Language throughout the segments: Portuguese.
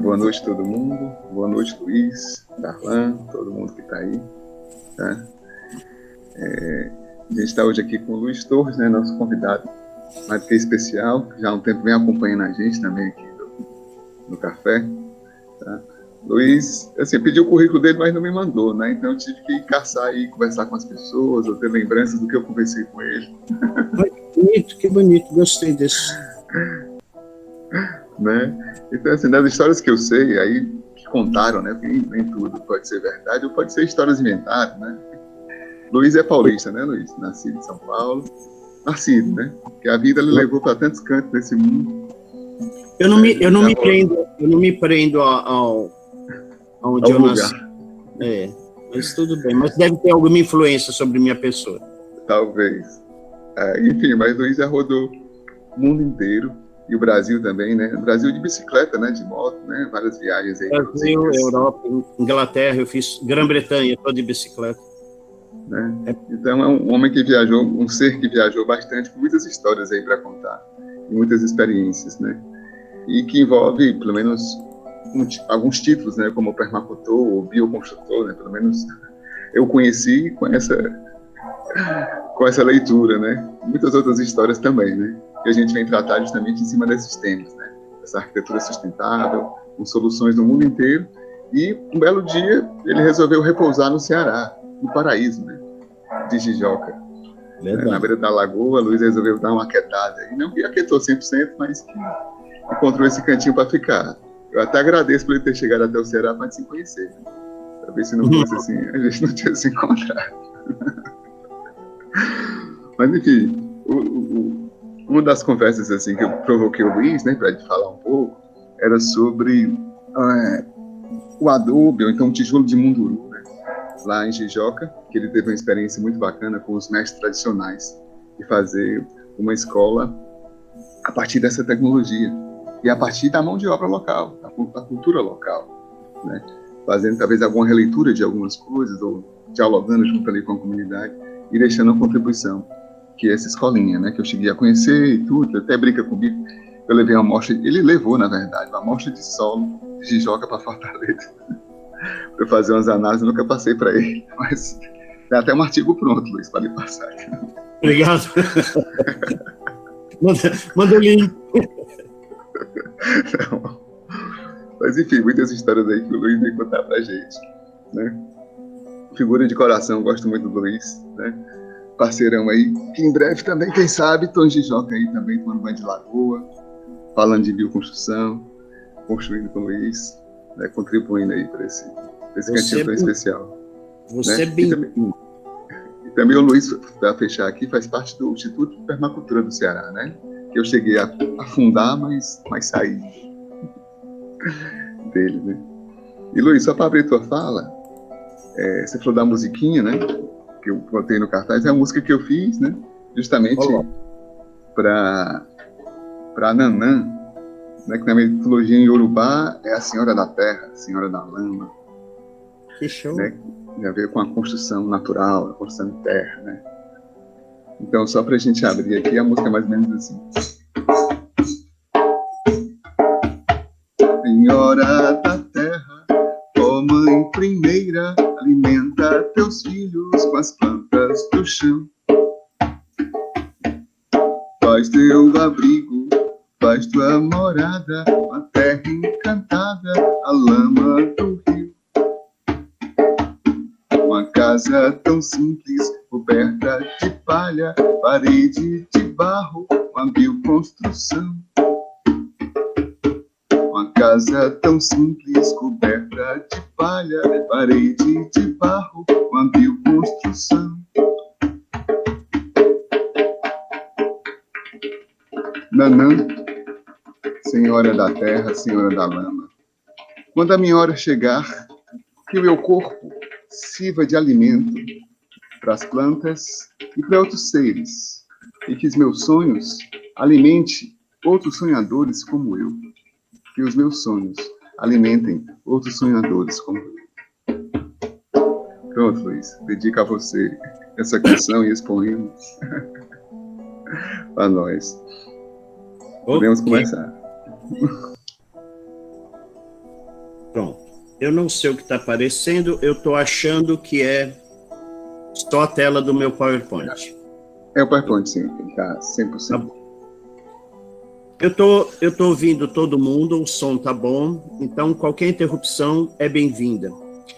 Boa noite a todo mundo. Boa noite, Luiz, Darlan, todo mundo que está aí. Tá? A gente está hoje aqui com o Luiz Torres, né, nosso convidado mais do que especial, que já há um tempo vem acompanhando a gente também aqui no café. Tá? Luiz, assim, pediu o currículo dele, mas não me mandou, né? Então eu tive que caçar e conversar com as pessoas, ou ter lembranças do que eu conversei com ele. Que bonito, gostei disso. Né? Então, assim, das histórias que eu sei, aí, que contaram, né? Porque nem tudo pode ser verdade, ou pode ser histórias inventadas, né? Luiz é paulista, né, Luiz? Nascido em São Paulo. Nascido, né? Porque a vida ele levou para tantos cantos desse mundo. Eu não me prendo aonde eu nasci. Mas tudo bem. Mas deve ter alguma influência sobre minha pessoa. Talvez. Enfim, mas Luiz já rodou o mundo inteiro. E o Brasil também, né? O Brasil de bicicleta, né? De moto, né? Várias viagens aí. Brasil, Europa, Inglaterra, eu fiz Grã-Bretanha, tô de bicicleta. Né? Então é um homem que viajou, um ser que viajou bastante, com muitas histórias aí para contar. E muitas experiências, né? E que envolve, pelo menos, alguns títulos, né? Como permacultor ou bioconstrutor, né? Pelo menos eu conheci com essa leitura, né? Muitas outras histórias também, né? Que a gente vem tratar justamente em cima desses temas, né? Essa arquitetura sustentável, com soluções no mundo inteiro. E um belo dia ele resolveu repousar no Ceará, no paraíso, né? De Jijoca. Na beira da lagoa, Luiz resolveu dar uma aquietada. E não que aquietou 100%, mas que encontrou esse cantinho para ficar. Eu até agradeço por ele ter chegado até o Ceará para se conhecer. Né? Para ver se não fosse assim, a gente não tinha se encontrado. Mas, enfim, uma das conversas assim, que eu provoquei o Luiz, né, para ele falar um pouco, era sobre o adobe, ou então o tijolo de Munduru, né, lá em Jijoca, que ele teve uma experiência muito bacana com os mestres tradicionais, de fazer uma escola a partir dessa tecnologia, e a partir da mão de obra local, da cultura local, né, fazendo talvez alguma releitura de algumas coisas, ou dialogando junto ali com a comunidade, e deixando uma contribuição, que é essa escolinha, né, que eu cheguei a conhecer e tudo, até brinca comigo, eu levei uma amostra, ele levou, na verdade, uma amostra de solo de Jijoca para Fortaleza, para eu fazer umas análises, eu nunca passei para ele, mas tem até um artigo pronto, Luiz, para lhe passar. Obrigado. Manda o link. Não. Mas, enfim, muitas histórias aí que o Luiz veio contar pra gente, né? Figura de coração, gosto muito do Luiz, né? Parceirão aí, que em breve também, quem sabe, tô em Jijoca aí também, tomando banho de lagoa, falando de bioconstrução, construindo com o Luiz, né? Contribuindo aí para esse cantinho tão especial. Você né? bem. E também o Luiz, para fechar aqui, faz parte do Instituto de Permacultura do Ceará, né? Que eu cheguei a fundar, mas saí dele, né? E Luiz, só para abrir tua fala, você falou da musiquinha, né? Que eu botei no cartaz, é a música que eu fiz, né? Justamente para Nanã, né? Que na mitologia em Yorubá é a Senhora da Terra, a Senhora da Lama. Que show! Né? Tem a ver com a construção natural, a construção de terra, né? Então, só para a gente abrir aqui, a música é mais ou menos assim. Senhora da terra, ó mãe primeira, alimenta teus filhos com as plantas do chão. Faz teu abrigo, faz tua morada, a terra encantada, a lama do rio. Uma casa tão simples, coberta de palha, parede de barro, uma bioconstrução. Uma casa tão simples, coberta de palha, parede de barro, uma bioconstrução. Nanã, Senhora da terra, Senhora da lama. Quando a minha hora chegar, que o meu corpo sirva de alimento para as plantas e para outros seres, e que os meus sonhos alimente outros sonhadores como eu. Que os meus sonhos alimentem outros sonhadores como eu. Pronto, Luiz. Dedico a você essa canção e exponhamos para nós. Podemos começar. Pronto. Eu não sei o que está aparecendo, eu estou achando que é só a tela do meu PowerPoint. É o PowerPoint, sim, ele está 100%. Tá bom. Eu tô ouvindo todo mundo, o som tá bom, então qualquer interrupção é bem-vinda.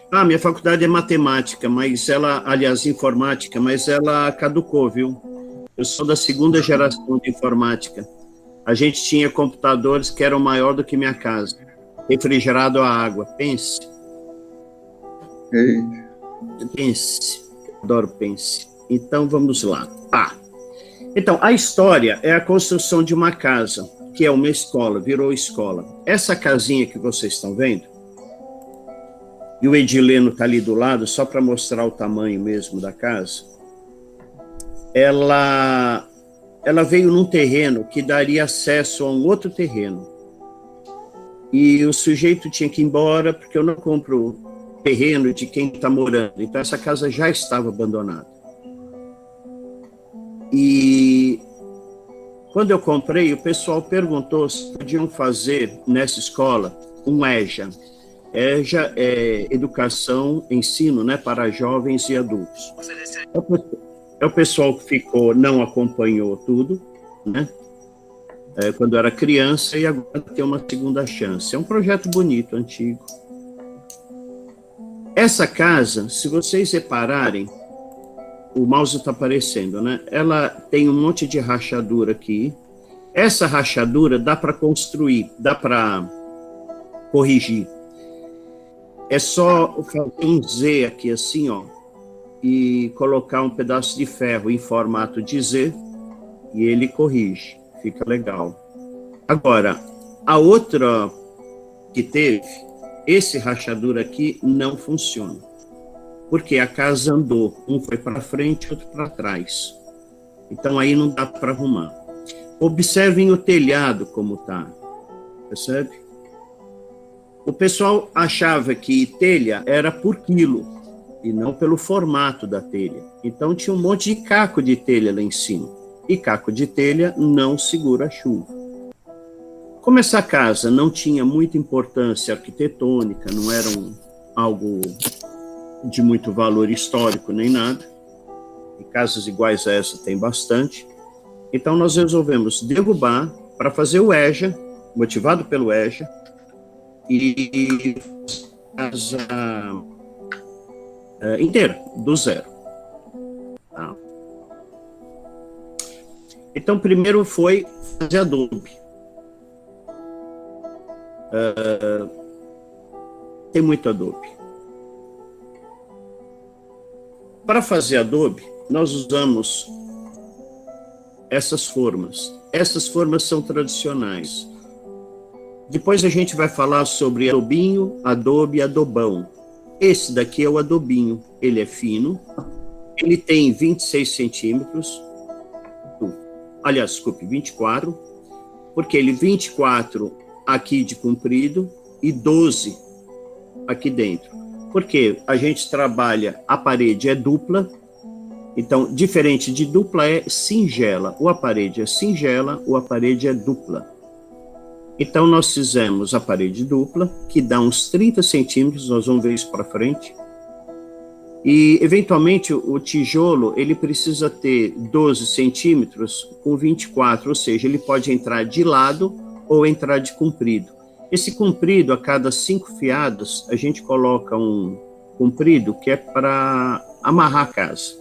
Ah, minha faculdade é matemática, mas ela, aliás, informática, mas ela caducou, viu? Eu sou da segunda geração de informática. A gente tinha computadores que eram maior do que minha casa, refrigerado a água. Pense. Pense. Adoro pense. Então, vamos lá. Então, a história é a construção de uma casa, que é uma escola, virou escola. Essa casinha que vocês estão vendo, e o Edileno está ali do lado, só para mostrar o tamanho mesmo da casa, ela veio num terreno que daria acesso a um outro terreno. E o sujeito tinha que ir embora, porque eu não compro terreno de quem está morando. Então, essa casa já estava abandonada. E quando eu comprei, o pessoal perguntou se podiam fazer nessa escola um EJA. EJA é Educação, Ensino, né, para jovens e adultos. É o pessoal que ficou, não acompanhou tudo, né, quando era criança, e agora tem uma segunda chance. É um projeto bonito, antigo. Essa casa, se vocês repararem, o mouse está aparecendo, né? Ela tem um monte de rachadura aqui. Essa rachadura dá para construir, dá para corrigir. É só fazer um Z aqui assim, ó, e colocar um pedaço de ferro em formato de Z e ele corrige. Fica legal. Agora, a outra que teve, esse rachadura aqui não funciona. Porque a casa andou, um foi para frente, outro para trás. Então aí não dá para arrumar. Observem o telhado como está, percebe? O pessoal achava que telha era por quilo, e não pelo formato da telha. Então tinha um monte de caco de telha lá em cima. E caco de telha não segura a chuva. Como essa casa não tinha muita importância arquitetônica, não era algo de muito valor histórico nem nada, e casas iguais a essa tem bastante, então nós resolvemos derrubar para fazer o EJA, motivado pelo EJA, e casa inteira, do zero. Tá? Então, primeiro foi fazer adobe. Tem muito adobe. Para fazer adobe, nós usamos essas formas. Essas formas são tradicionais. Depois a gente vai falar sobre adobinho, adobe e adobão. Esse daqui é o adobinho. Ele é fino, ele tem 26 centímetros, aliás, desculpe, 24, porque ele 24 aqui de comprido e 12 aqui dentro. Porque a gente trabalha, a parede é dupla, então, diferente de dupla é singela. Ou a parede é singela, ou a parede é dupla. Então, nós fizemos a parede dupla, que dá uns 30 centímetros, nós vamos ver isso para frente. E, eventualmente, o tijolo, ele precisa ter 12 centímetros com 24, ou seja, ele pode entrar de lado ou entrar de comprido. Esse comprido, a cada 5 fiados, a gente coloca um comprido que é para amarrar a casa.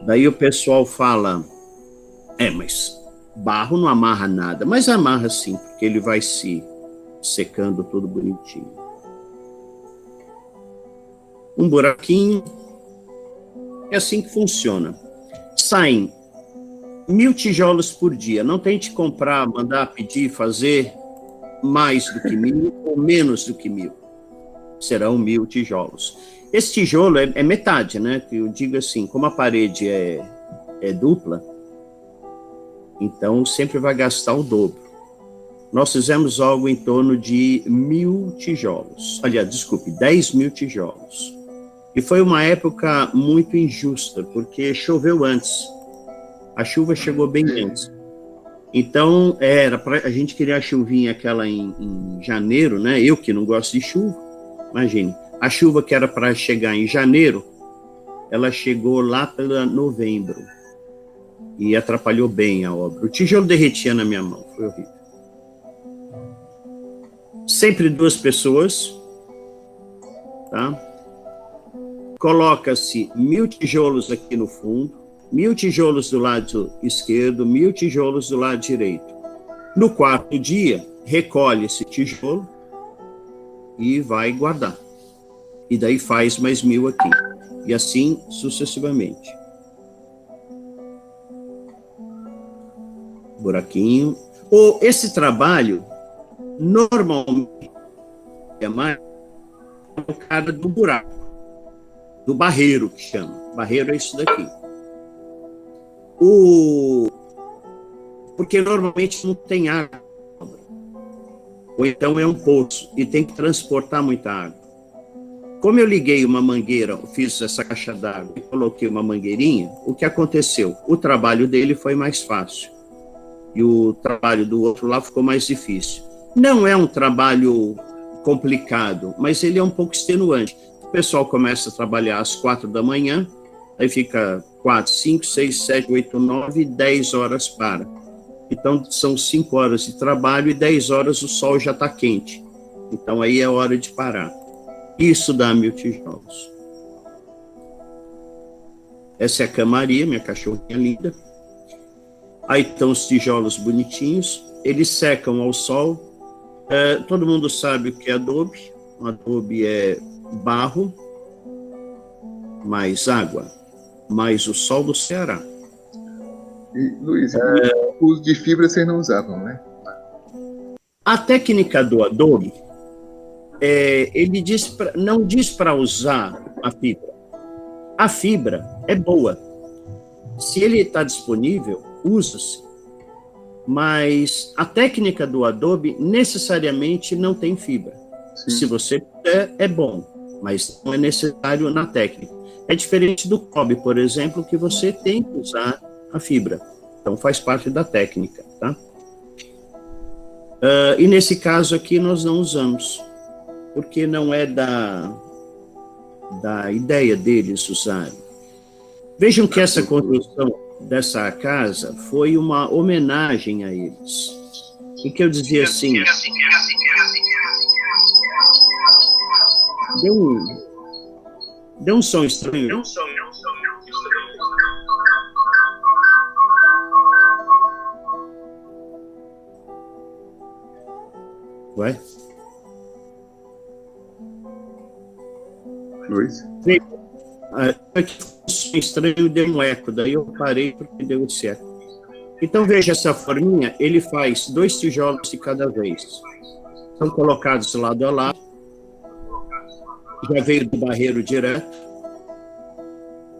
Daí o pessoal fala, mas barro não amarra nada. Mas amarra sim, porque ele vai se secando tudo bonitinho. Um buraquinho. É assim que funciona. Saem 1.000 tijolos por dia. Não tente comprar, mandar, pedir, fazer mais do que 1.000 ou menos do que 1.000. Serão 1.000 tijolos. Esse tijolo é metade, né? Que eu digo assim, como a parede é dupla, então sempre vai gastar o dobro. Nós fizemos algo em torno de 1.000 tijolos. Aliás, desculpe, 10.000 tijolos. E foi uma época muito injusta, porque choveu antes. A chuva chegou bem antes. Então, a gente queria a chuvinha aquela em janeiro, né? Eu que não gosto de chuva, imagine. A chuva que era para chegar em janeiro, ela chegou lá para novembro e atrapalhou bem a obra. O tijolo derretia na minha mão, foi horrível. Sempre 2 pessoas, tá? Coloca-se 1000 tijolos aqui no fundo, 1000 tijolos do lado esquerdo, 1000 tijolos do lado direito. No 4º dia, recolhe esse tijolo e vai guardar. E daí faz mais 1000 aqui. E assim sucessivamente. Buraquinho. Esse trabalho, normalmente, é mais o cara do buraco, do barreiro, que chama. Barreiro é isso daqui. Porque normalmente não tem água. Ou então é um poço e tem que transportar muita água. Como eu liguei uma mangueira, fiz essa caixa d'água e coloquei uma mangueirinha, o que aconteceu? O trabalho dele foi mais fácil. E o trabalho do outro lá ficou mais difícil. Não é um trabalho complicado, mas ele é um pouco extenuante. O pessoal começa a trabalhar às 4 da manhã, aí fica 4, 5, 6, 7, 8, 9, 10 horas para. Então, são 5 horas de trabalho e 10 horas o sol já está quente. Então, aí é hora de parar. Isso dá 1000 tijolos. Essa é a camaria, minha cachorrinha linda. Aí estão os tijolos bonitinhos. Eles secam ao sol. Todo mundo sabe o que é adobe. Adobe é barro, mais água, mais o sol do Ceará. E, Luiz, o uso de fibra vocês não usavam, né? A técnica do adobe, ele não diz para usar a fibra. A fibra é boa. Se ele está disponível, usa-se. Mas a técnica do adobe necessariamente não tem fibra. Sim. Se você puder, é bom, mas não é necessário na técnica. É diferente do cobre, por exemplo, que você tem que usar a fibra. Então faz parte da técnica, tá? E nesse caso aqui nós não usamos, porque não é da ideia deles usarem. Vejam que essa construção dessa casa foi uma homenagem a eles. E que eu dizia assim... Deu um som estranho. Ué? Luiz? Aqui um som estranho, deu um eco, daí eu parei porque deu esse eco. Então veja essa forminha, ele faz 2 tijolos de cada vez. São colocados lado a lado. Já veio do barreiro direto.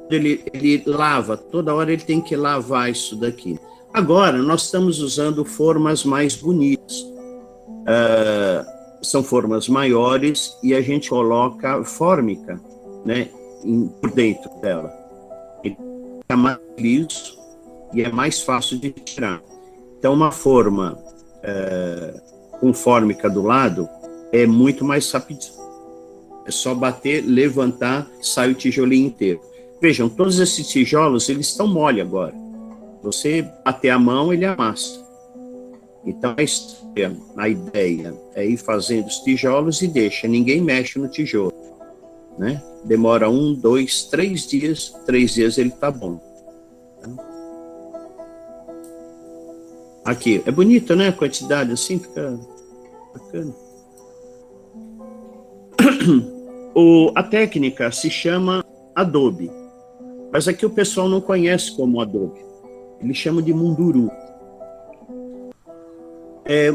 Ele lava, toda hora ele tem que lavar isso daqui. Agora, nós estamos usando formas mais bonitas. São formas maiores e a gente coloca fórmica, né, por dentro dela. Ele fica mais liso e é mais fácil de tirar. Então, uma forma com fórmica do lado é muito mais rápido. É só bater, levantar, sai o tijolinho inteiro. Vejam, todos esses tijolos, eles estão mole agora. Você bater a mão, ele amassa. Então, a ideia é ir fazendo os tijolos e deixa. Ninguém mexe no tijolo, né? Demora 1, 2, 3 dias. 3 dias ele está bom. Aqui, é bonito, né? A quantidade assim, fica bacana. A técnica se chama adobe, mas aqui o pessoal não conhece como adobe. Eles chamam de munduru.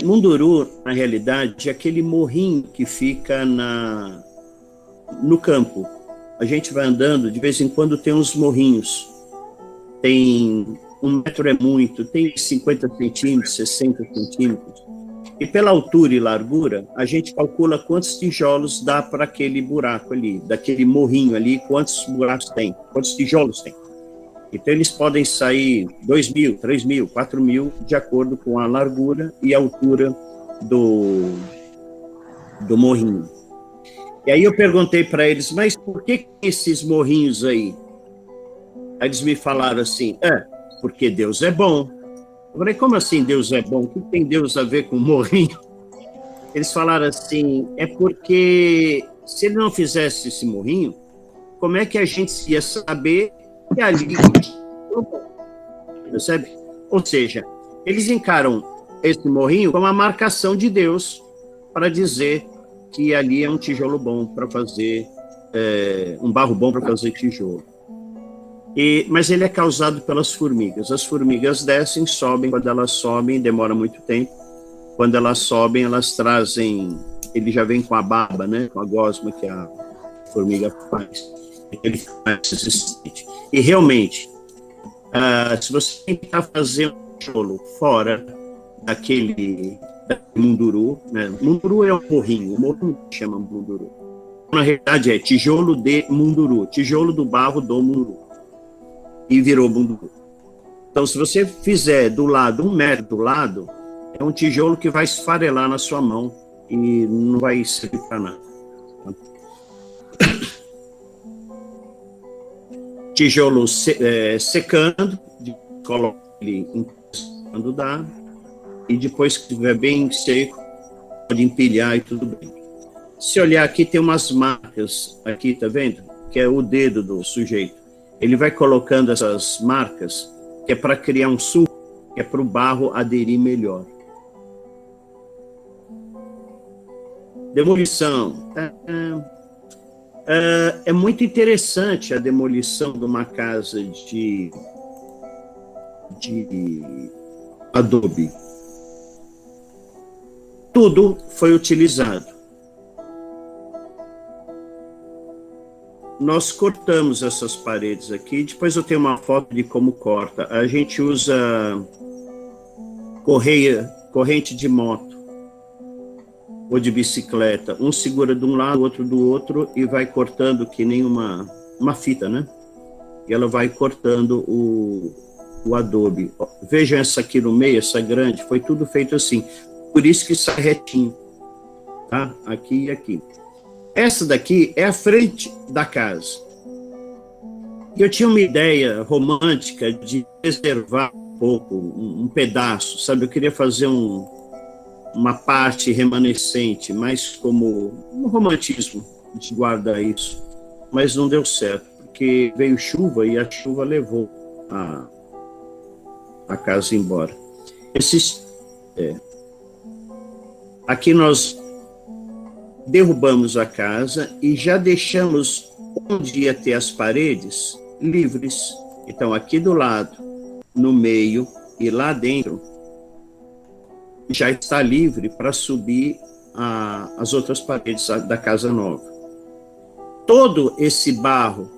Munduru, na realidade, é aquele morrinho que fica no campo. A gente vai andando, de vez em quando tem uns morrinhos. Tem 1 metro é muito, tem 50 centímetros, 60 centímetros. E pela altura e largura, a gente calcula quantos tijolos dá para aquele buraco ali, daquele morrinho ali, quantos buracos tem, quantos tijolos tem. Então, eles podem sair 2.000, 3.000, 4.000, de acordo com a largura e a altura do morrinho. E aí eu perguntei para eles, mas por que esses morrinhos aí? Aí eles me falaram assim, porque Deus é bom. Eu falei, como assim Deus é bom? O que tem Deus a ver com morrinho? Eles falaram assim, é porque se ele não fizesse esse morrinho, como é que a gente ia saber que ali... Percebe? Ou seja, eles encaram esse morrinho como uma marcação de Deus para dizer que ali é um tijolo bom para fazer, um barro bom para fazer tijolo. Mas ele é causado pelas formigas. As formigas descem, sobem. Quando elas sobem, demora muito tempo. Quando elas sobem, elas trazem... Ele já vem com a baba, né? Com a gosma que a formiga faz. Ele fica mais resistente. E realmente, se você tentar fazer um tijolo fora daquele munduru, né? Munduru é um morrinho, o morrinho chama munduru. Na realidade é tijolo de munduru, tijolo do barro do munduru. E virou munduru. Então, se você fizer do lado, 1 metro do lado, é um tijolo que vai esfarelar na sua mão e não vai servir para nada. Tijolo secando, coloca ele quando dá, e depois que estiver bem seco, pode empilhar e tudo bem. Se olhar aqui, tem umas marcas, aqui, tá vendo? Que é o dedo do sujeito. Ele vai colocando essas marcas, que é para criar um sulco, que é para o barro aderir melhor. Demolição. É muito interessante a demolição de uma casa de adobe. Tudo foi utilizado. Nós cortamos essas paredes aqui, depois eu tenho uma foto de como corta. A gente usa corrente de moto ou de bicicleta. Um segura de um lado, outro do outro e vai cortando que nem uma fita, né? E ela vai cortando o adobe. Vejam essa aqui no meio, essa grande, foi tudo feito assim. Por isso que sai retinho, tá? Aqui e aqui. Essa daqui é a frente da casa. Eu tinha uma ideia romântica de preservar um pouco, um pedaço, sabe? Eu queria fazer uma parte remanescente, mais como um romantismo de guardar isso. Mas não deu certo, porque veio chuva e a chuva levou a casa embora. Aqui nós derrubamos a casa e já deixamos onde ia ter as paredes livres. Então, aqui do lado, no meio e lá dentro, já está livre para subir as outras paredes da casa nova. Todo esse barro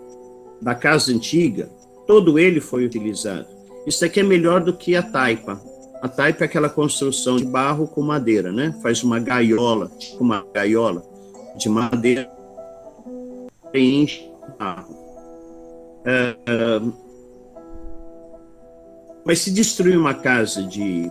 da casa antiga, todo ele foi utilizado. Isso aqui é melhor do que a taipa. A taipa é aquela construção de barro com madeira, né? Faz uma gaiola, tipo uma gaiola de madeira, preenche o barro. Mas se destruir uma casa de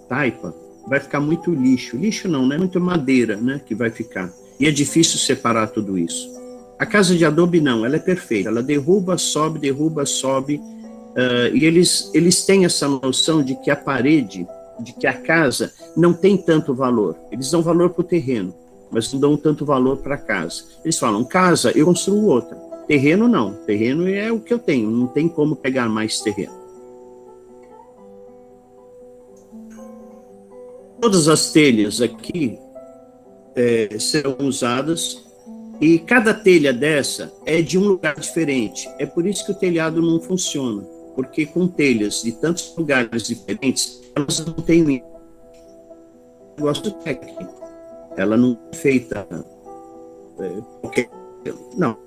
taipa, vai ficar muito lixo. Lixo não, né? Muito madeira, né? Que vai ficar. E é difícil separar tudo isso. A casa de adobe não, ela é perfeita. Ela derruba, sobe, derruba, sobe. E eles têm essa noção de que a parede, de que a casa não tem tanto valor. Eles dão valor para o terreno, mas não dão tanto valor para a casa. Eles falam, casa, eu construo outra. Terreno não, terreno é o que eu tenho, não tem como pegar mais terreno. Todas as telhas aqui serão usadas e cada telha dessa é de um lugar diferente. É por isso que o telhado não funciona. Porque com telhas de tantos lugares diferentes, elas não têm um negócio técnico. Ela não é feita qualquer... Não,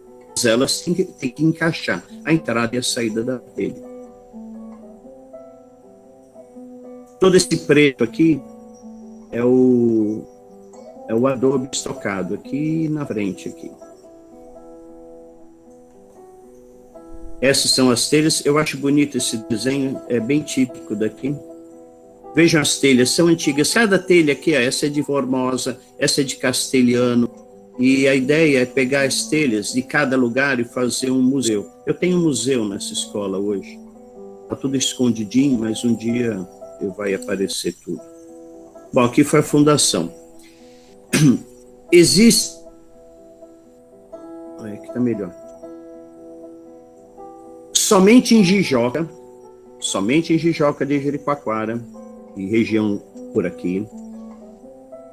elas têm que encaixar a entrada e a saída da telha. Todo esse preto aqui é o adobe estocado aqui na frente aqui. Essas são as telhas. Eu acho bonito esse desenho, é bem típico daqui. Vejam, as telhas são antigas. Cada telha aqui, ó, essa é de Formosa, essa é de Castelhano. E a ideia é pegar as telhas de cada lugar e fazer um museu. Eu tenho um museu nessa escola hoje. Está tudo escondidinho, mas um dia vai aparecer tudo. Bom, aqui foi a fundação. Existe... Olha, aqui está melhor. Somente em Jijoca de Jericoacoara, e região por aqui,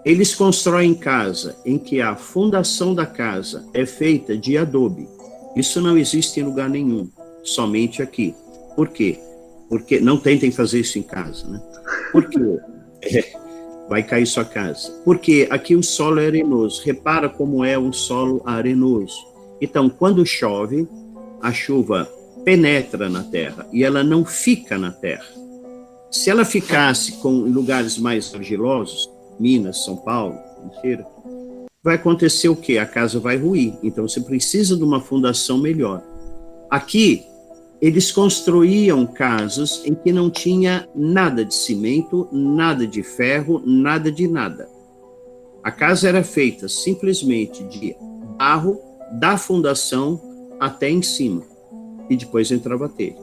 eles constroem casa em que a fundação da casa é feita de adobe. Isso não existe em lugar nenhum, somente aqui. Por quê? Porque não tentem fazer isso em casa, né? Por quê? Vai cair sua casa. Porque aqui o solo é arenoso. Repara como é um solo arenoso. Então, quando chove, a chuva penetra na terra e ela não fica na terra. Se ela ficasse com lugares mais argilosos, Minas, São Paulo, inteira, vai acontecer o quê? A casa vai ruir. Então, você precisa de uma fundação melhor. Aqui, eles construíam casas em que não tinha nada de cimento, nada de ferro, nada de nada. A casa era feita simplesmente de barro, da fundação até em cima. E depois entrava a telha.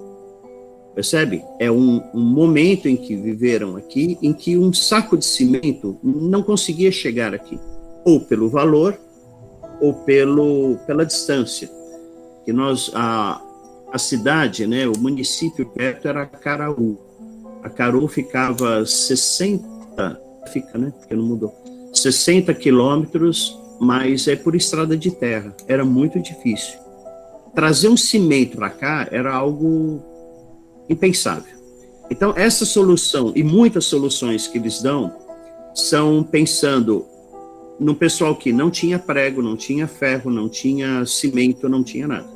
Percebe? É um momento em que viveram aqui, em que um saco de cimento não conseguia chegar aqui. Ou pelo valor, ou pela distância. Que a cidade, né, o município perto era Acaraú. Acaraú ficava 60 quilômetros, mas é por estrada de terra. Era muito difícil. Trazer um cimento para cá era algo impensável. Então, essa solução e muitas soluções que eles dão são pensando no pessoal que não tinha prego, não tinha ferro, não tinha cimento, não tinha nada.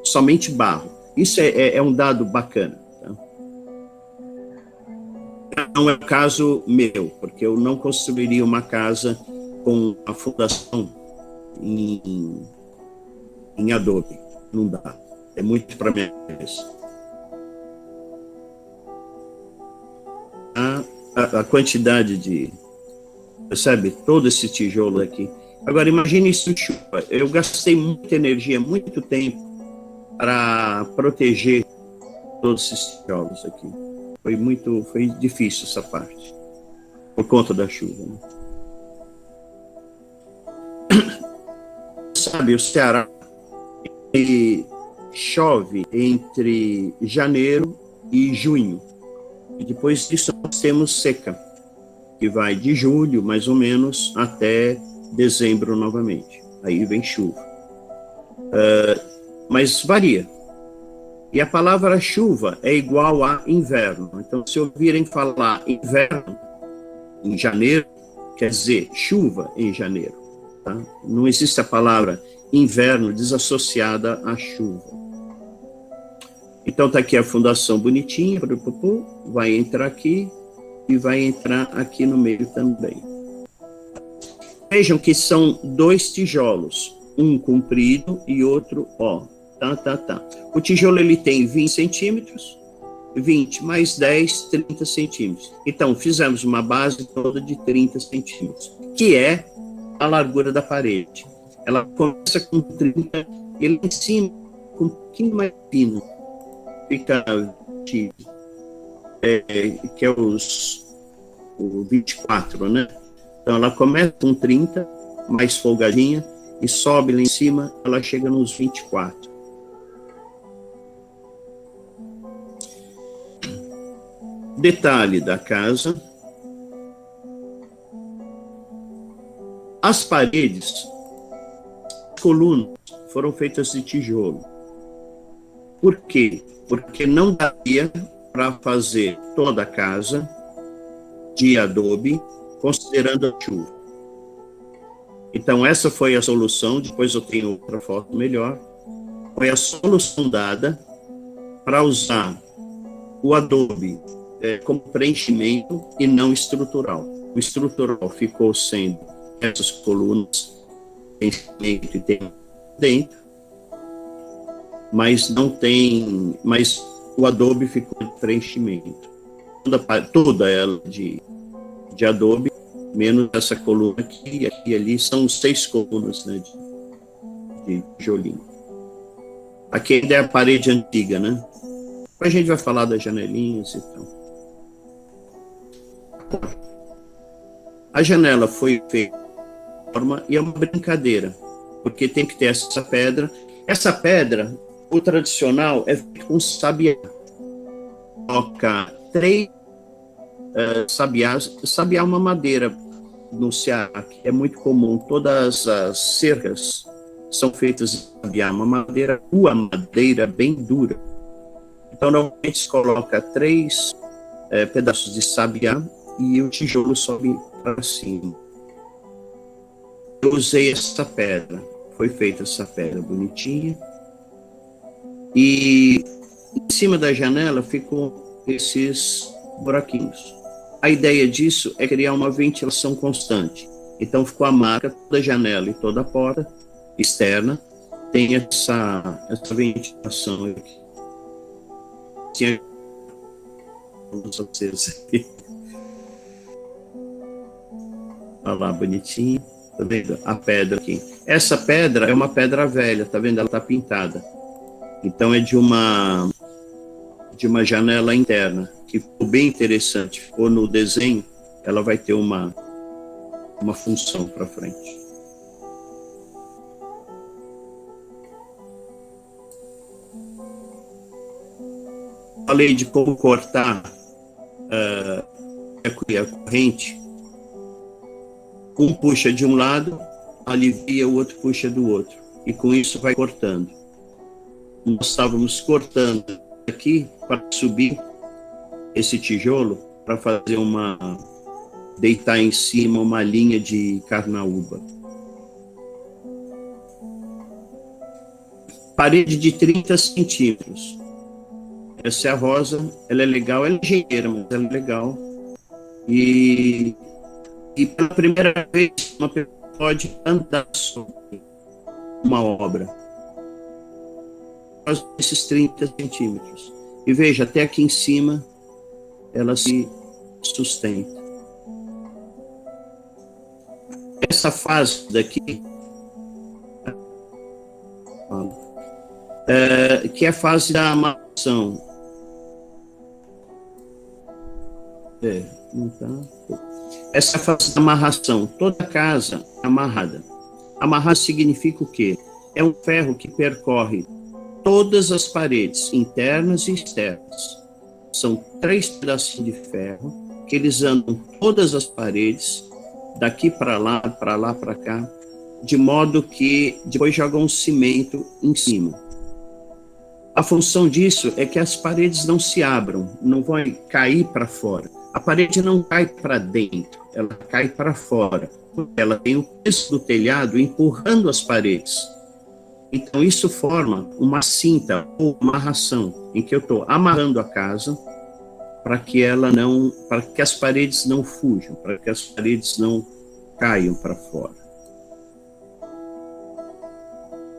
Somente barro. Isso é um dado bacana. Tá? Não é o caso meu, porque eu não construiria uma casa com a fundação em adobe. Não dá. É muito para minha cabeça. A quantidade de... Percebe? Todo esse tijolo aqui. Agora, imagine isso de chuva. Eu gastei muita energia, muito tempo para proteger todos esses tijolos aqui. Foi difícil essa parte, por conta da chuva. Né? Sabe, o Ceará ele chove entre janeiro e junho. E depois disso nós temos seca, que vai de julho, mais ou menos, até dezembro novamente. Aí vem chuva. Mas varia. E a palavra chuva é igual a inverno. Então, se ouvirem falar inverno em janeiro, quer dizer chuva em janeiro. Tá? Não existe a palavra inverno desassociada à chuva. Então, está aqui a fundação bonitinha, vai entrar aqui e vai entrar aqui no meio também. Vejam que são 2 tijolos, um comprido e outro ó. Tá. O tijolo ele tem 20 centímetros, 20 mais 10, 30 centímetros. Então, fizemos uma base toda de 30 centímetros, que é a largura da parede. Ela começa com 30 e lá em cima, com um pouquinho mais fino, fica que é o 24, né? Então, ela começa com 30, mais folgadinha, e sobe lá em cima, ela chega nos 24. Detalhe da casa. As paredes, as colunas, foram feitas de tijolo. Por quê? Porque não daria para fazer toda a casa de adobe, considerando a chuva. Então, essa foi a solução. Depois eu tenho outra foto melhor. Foi a solução dada para usar o adobe como preenchimento e não estrutural. O estrutural ficou sendo essas colunas, preenchimento e tem dentro. mas não tem, mas o adobe ficou de preenchimento. Toda ela de adobe, menos essa coluna aqui e ali, são 6 colunas, né, de tijolinho. Aqui ainda é a parede antiga, né? A gente vai falar das janelinhas e tal. A janela foi feita de forma, e é uma brincadeira, porque tem que ter essa pedra. Essa pedra, o tradicional, é feito com sabiá. Coloca 3 sabiás. Sabiá é uma madeira no Ceará, que é muito comum. Todas as cercas são feitas de sabiá, uma madeira bem dura. Então, normalmente se coloca 3 pedaços de sabiá e o tijolo sobe para cima. Eu usei essa pedra, foi feita essa pedra bonitinha, e em cima da janela ficou esses buraquinhos. A ideia disso é criar uma ventilação constante. Então ficou a marca, toda a janela e toda a porta externa tem essa ventilação aqui. Tinha luz acesa aqui. Olha lá, bonitinho. Tá vendo? A pedra aqui. Essa pedra é uma pedra velha, tá vendo? Ela tá pintada. Então é de uma janela interna, que ficou bem interessante. Ficou no desenho, ela vai ter uma função para frente. Falei de como cortar a corrente. Um puxa de um lado, alivia, o outro puxa do outro. E com isso vai cortando. Nós estávamos cortando aqui para subir esse tijolo, para fazer deitar em cima uma linha de carnaúba. Parede de 30 centímetros. Essa é a rosa, ela é legal, ela é engenheira, mas ela é legal. E pela primeira vez, uma pessoa pode andar sobre uma obra. Esses 30 centímetros. E veja, até aqui em cima, ela se sustenta. Essa fase daqui, que é a fase da amarração. Não tá. Essa é a fase da amarração. Toda casa é amarrada. Amarrar significa o quê? É um ferro que percorre todas as paredes, internas e externas. São 3 pedacinhos de ferro que eles andam todas as paredes, daqui para lá, para cá, de modo que depois jogam um cimento em cima. A função disso é que as paredes não se abram, não vão cair para fora. A parede não cai para dentro, ela cai para fora. Ela tem o peso do telhado empurrando as paredes. Então isso forma uma cinta ou amarração, em que eu estou amarrando a casa para que as paredes não fujam, para que as paredes não caiam para fora.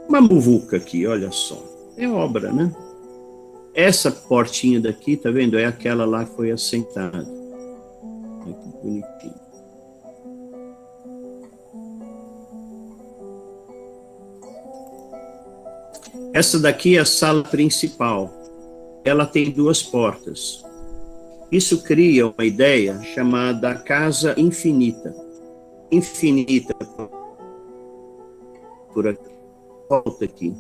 Uma muvuca aqui, olha só. É obra, né? Essa portinha daqui, tá vendo? É aquela lá que foi assentada. Olha que bonitinho. Essa daqui é a sala principal. Ela tem 2 portas. Isso cria uma ideia chamada casa infinita. Infinita por aqui, volta aqui.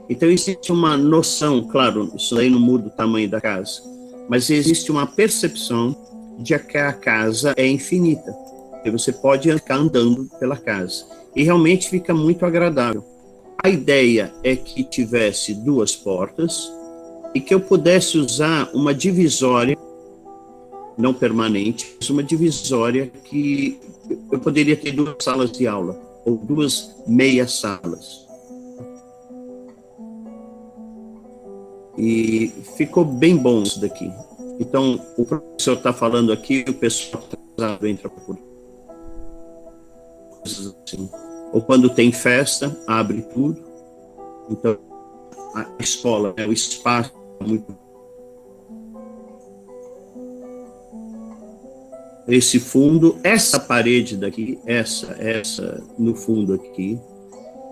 Então existe uma noção, claro, isso aí não muda o tamanho da casa, mas existe uma percepção de que a casa é infinita. E você pode ficar andando pela casa. E realmente fica muito agradável. A ideia é que tivesse 2 portas e que eu pudesse usar uma divisória, não permanente, mas uma divisória que eu poderia ter 2 salas de aula, ou 2 meias salas. E ficou bem bom isso daqui. Então, o professor está falando aqui, o pessoal entra por coisas assim. Ou quando tem festa, abre tudo. Então, a escola, né, o espaço muito. Esse fundo, essa parede daqui, essa no fundo aqui,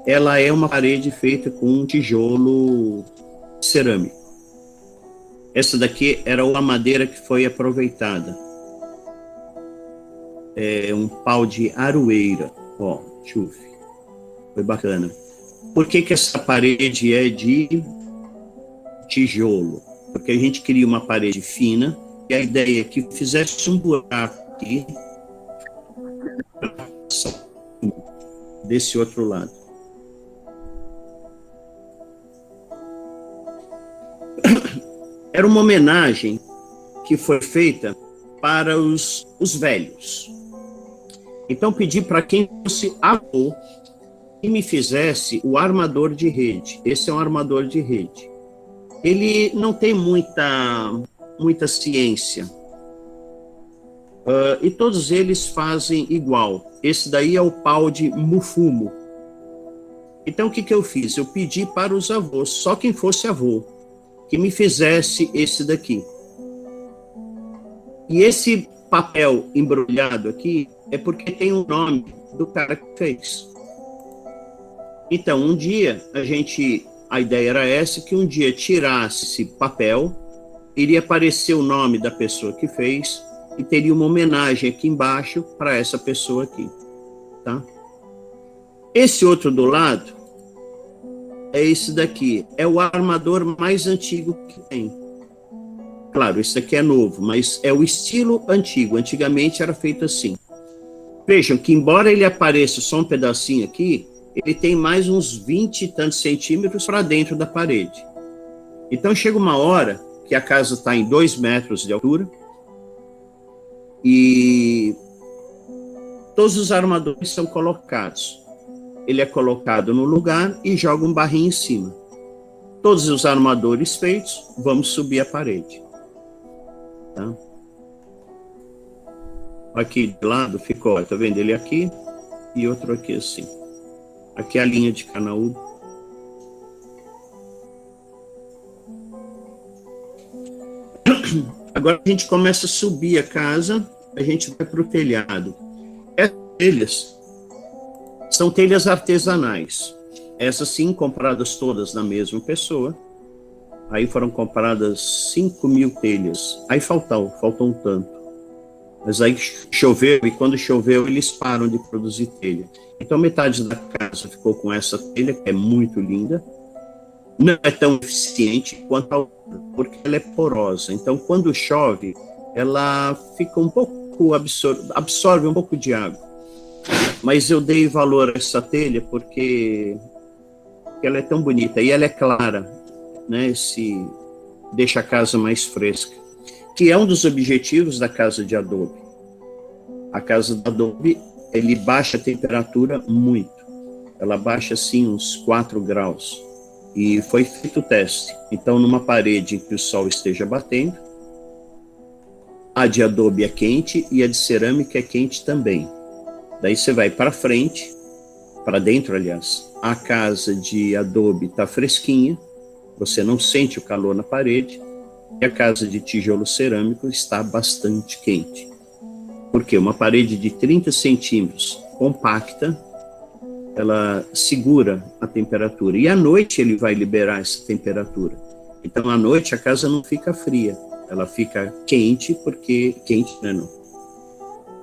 ela é uma parede feita com um tijolo cerâmico. Essa daqui era uma madeira que foi aproveitada. É um pau de aroeira, ó, chuf. Foi bacana. Por que essa parede é de tijolo? Porque a gente queria uma parede fina, e a ideia é que fizesse um buraco aqui, desse outro lado. Era uma homenagem que foi feita para os velhos. Então pedi para quem fosse avô que me fizesse o armador de rede. Esse é um armador de rede. Ele não tem muita ciência. E todos eles fazem igual. Esse daí é o pau de mufumo. Então o que eu fiz? Eu pedi para os avós, só quem fosse avô, que me fizesse esse daqui. E esse papel embrulhado aqui é porque tem o nome do cara que fez. Então, um dia, a ideia era essa, que um dia tirasse esse papel, iria aparecer o nome da pessoa que fez, e teria uma homenagem aqui embaixo para essa pessoa aqui, tá? Esse outro do lado, é esse daqui, é o armador mais antigo que tem. Claro, esse aqui é novo, mas é o estilo antigo. Antigamente era feito assim. Vejam que, embora ele apareça só um pedacinho aqui, ele tem mais uns 20 e tantos centímetros para dentro da parede. Então, chega uma hora que a casa está em 2 metros de altura e todos os armadores são colocados. Ele é colocado no lugar e joga um barrinho em cima. Todos os armadores feitos, vamos subir a parede. Tá? Aqui de lado ficou, tá vendo? Ele aqui e outro aqui assim. Aqui é a linha de canaúba. Agora a gente começa a subir a casa, a gente vai para o telhado. Essas telhas são telhas artesanais. Essas sim, compradas todas da mesma pessoa. Aí foram compradas 5.000 telhas. Aí faltou um tanto. Mas aí choveu, e quando choveu, eles param de produzir telha. Então, metade da casa ficou com essa telha, que é muito linda. Não é tão eficiente quanto a outra, porque ela é porosa. Então, quando chove, ela fica um pouco absorve um pouco de água. Mas eu dei valor a essa telha porque ela é tão bonita. E ela é clara, né? Deixa a casa mais fresca. Que é um dos objetivos da casa de adobe. A casa de adobe, ele baixa a temperatura muito. Ela baixa, assim, uns 4 graus. E foi feito o teste. Então, numa parede em que o sol esteja batendo, a de adobe é quente e a de cerâmica é quente também. Daí você vai para frente, para dentro, aliás. A casa de adobe está fresquinha, você não sente o calor na parede, e a casa de tijolo cerâmico está bastante quente. Porque uma parede de 30 centímetros compacta, ela segura a temperatura. E à noite ele vai liberar essa temperatura. Então, à noite a casa não fica fria, ela fica quente, porque quente, né, não?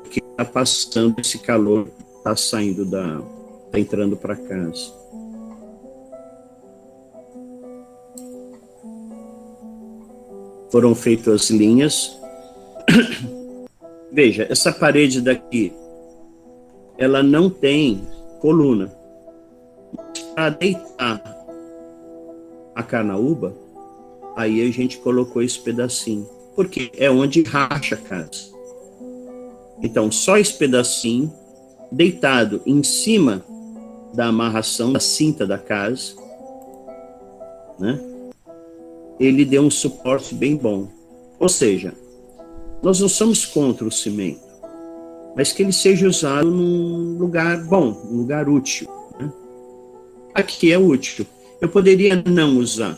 Porque está passando esse calor, está saindo está entrando para casa. Foram feitas as linhas. Veja, essa parede daqui, ela não tem coluna. Para deitar a canaúba, aí a gente colocou esse pedacinho. Porque é onde racha a casa. Então, só esse pedacinho, deitado em cima da amarração, da cinta da casa, né? Ele deu um suporte bem bom. Ou seja, nós não somos contra o cimento, mas que ele seja usado num lugar bom, num lugar útil, né? Aqui é útil. Eu poderia não usar,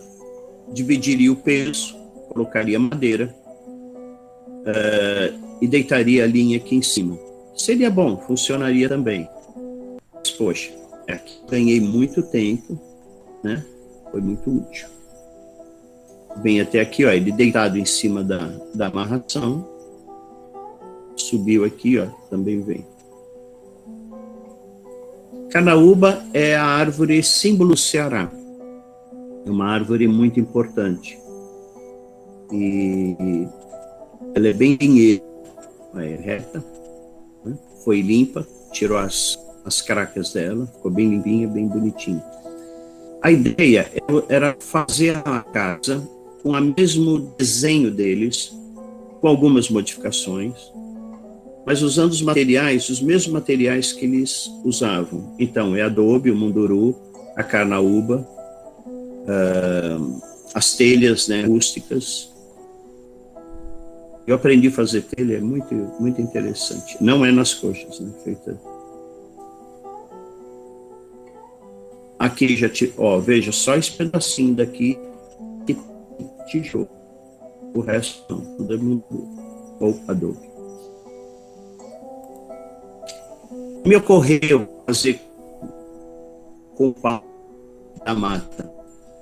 dividiria o peso, colocaria madeira e deitaria a linha aqui em cima. Seria bom, funcionaria também. Mas, poxa, aqui ganhei muito tempo, né? Foi muito útil. Vem até aqui, ó, ele deitado em cima da amarração. Subiu aqui, ó, também vem. Canaúba é a árvore símbolo Ceará. É uma árvore muito importante. E ela é bem dinheiro, é reta, né? Foi limpa, tirou as cracas dela, ficou bem limpinha, bem bonitinha. A ideia era fazer a casa com o mesmo desenho deles, com algumas modificações, mas usando os mesmos materiais que eles usavam. Então, é adobe, o munduru, a carnaúba, as telhas, né, rústicas. Eu aprendi a fazer telha, é muito, muito interessante. Não é nas coxas, né, feita. Aqui já, veja, só esse pedacinho daqui que tijolo. O resto não, tudo é munduru ou adobe. Me ocorreu fazer com o pau da mata,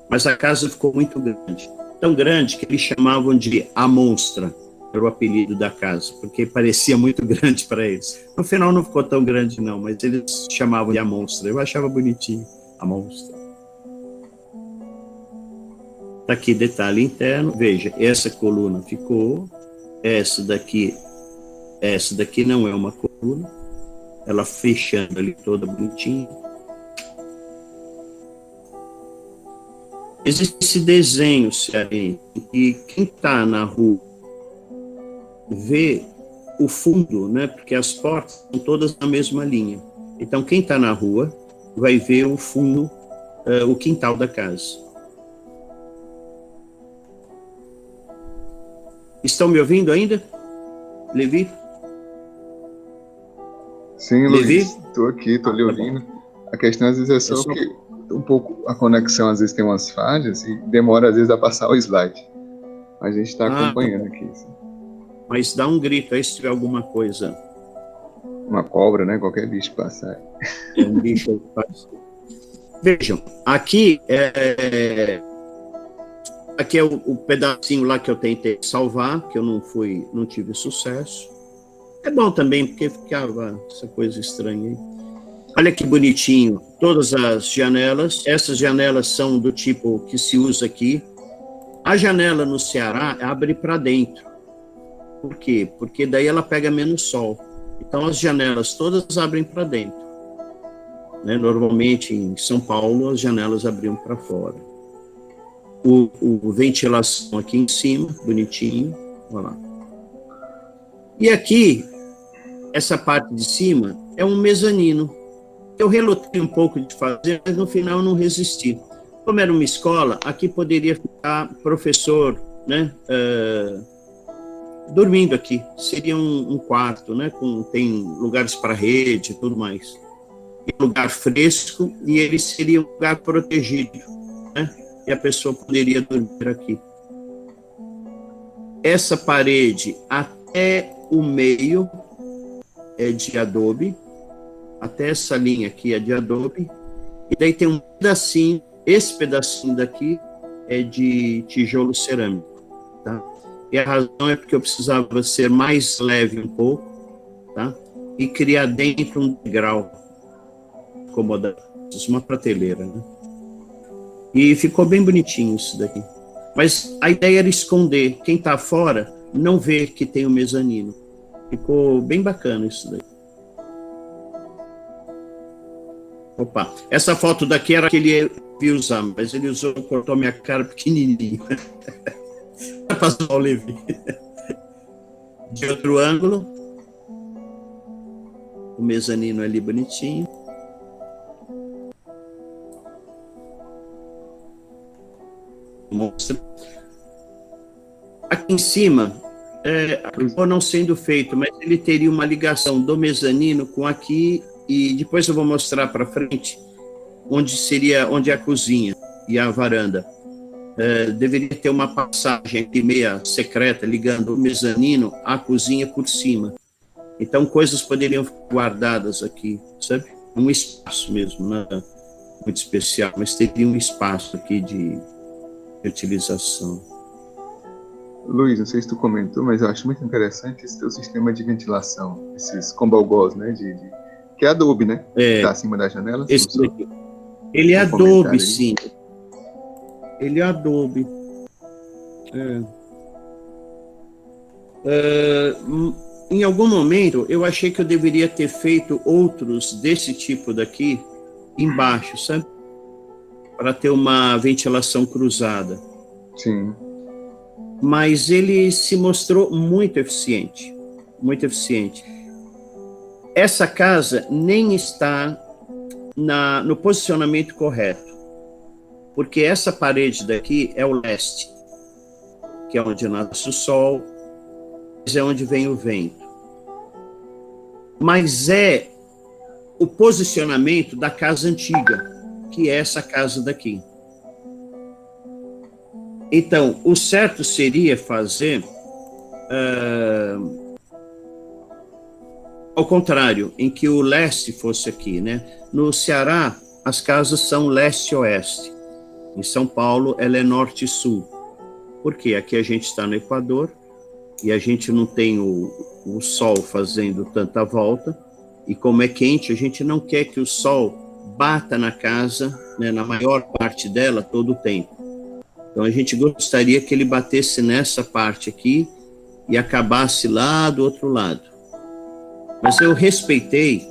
mas a casa ficou muito grande. Tão grande que eles chamavam de A Monstra, era o apelido da casa, porque parecia muito grande para eles. No final não ficou tão grande não, mas eles chamavam de A Monstra. Eu achava bonitinho, A Monstra. Tá aqui detalhe interno, veja, essa coluna ficou, essa daqui não é uma coluna, ela fechando ali toda bonitinha. Existe esse desenho cearense e quem está na rua vê o fundo, né? Porque as portas são todas na mesma linha. Então quem está na rua vai ver o fundo, o quintal da casa. Estão me ouvindo ainda, Levi? Sim, Luiz, estou aqui, estou lhe ouvindo. A questão às vezes é só que um pouco a conexão às vezes tem umas falhas e demora às vezes a passar o slide. A gente está acompanhando aqui. Assim. Mas dá um grito aí se tiver alguma coisa. Uma cobra, né? Qualquer bicho passar. É um bicho que passa. Vejam, aqui é o pedacinho lá que eu tentei salvar, que eu não tive sucesso. É bom também, porque ficava essa coisa estranha aí. Olha que bonitinho, todas as janelas. Essas janelas são do tipo que se usa aqui. A janela no Ceará abre para dentro. Por quê? Porque daí ela pega menos sol. Então as janelas todas abrem para dentro. Né? Normalmente em São Paulo as janelas abriam para fora. O ventilação aqui em cima, bonitinho. Olha lá. E aqui, essa parte de cima é um mezanino. Eu relutei um pouco de fazer, mas no final eu não resisti. Como era uma escola, aqui poderia ficar professor, né, dormindo aqui. Seria um quarto, né, tem lugares para rede e tudo mais. E lugar fresco, e ele seria um lugar protegido, né, e a pessoa poderia dormir aqui. Essa parede até o meio é de adobe, até essa linha aqui é de adobe, e daí tem um pedacinho, esse pedacinho daqui é de tijolo cerâmico, tá? E a razão é porque eu precisava ser mais leve um pouco, tá? E criar dentro um degrau acomodado, uma prateleira, né? E ficou bem bonitinho isso daqui. Mas a ideia era esconder, quem está fora não vê que tem o mezanino. Ficou bem bacana isso daí. Opa, essa foto daqui era que ele ia usar, mas ele cortou minha cara pequenininho. Vai passar o Levi. De outro ângulo. O mezanino ali bonitinho. Mostra. Aqui em cima, acabou não sendo feito, mas ele teria uma ligação do mezanino com aqui, e depois eu vou mostrar para frente onde é a cozinha. e a varanda. Deveria ter uma passagem aqui meia secreta ligando o mezanino à cozinha por cima. Então, coisas poderiam ficar guardadas aqui, sabe? Um espaço mesmo, nada muito especial, mas teria um espaço aqui de utilização. Luiz, não sei se tu comentou, mas eu acho muito interessante esse teu sistema de ventilação, esses combalgós, né? Que é Adobe, né? Que tá acima da janela. Ele é Adobe, sim. Ele é Adobe. Em algum momento, eu achei que eu deveria ter feito outros desse tipo daqui embaixo, sabe? Para ter uma ventilação cruzada. Sim. Mas ele se mostrou muito eficiente. Muito eficiente. Essa casa nem está no posicionamento correto. Porque essa parede daqui é o leste, que é onde nasce o sol, é onde vem o vento. Mas é o posicionamento da casa antiga, que é essa casa daqui. Então, o certo seria fazer ao contrário, em que o leste fosse aqui, né? No Ceará, as casas são leste-oeste. Em São Paulo, ela é norte e sul. Por quê? Aqui a gente está no Equador e a gente não tem o sol fazendo tanta volta. E como é quente, a gente não quer que o sol bata na casa, né, na maior parte dela, todo o tempo. Então, a gente gostaria que ele batesse nessa parte aqui e acabasse lá do outro lado. Mas eu respeitei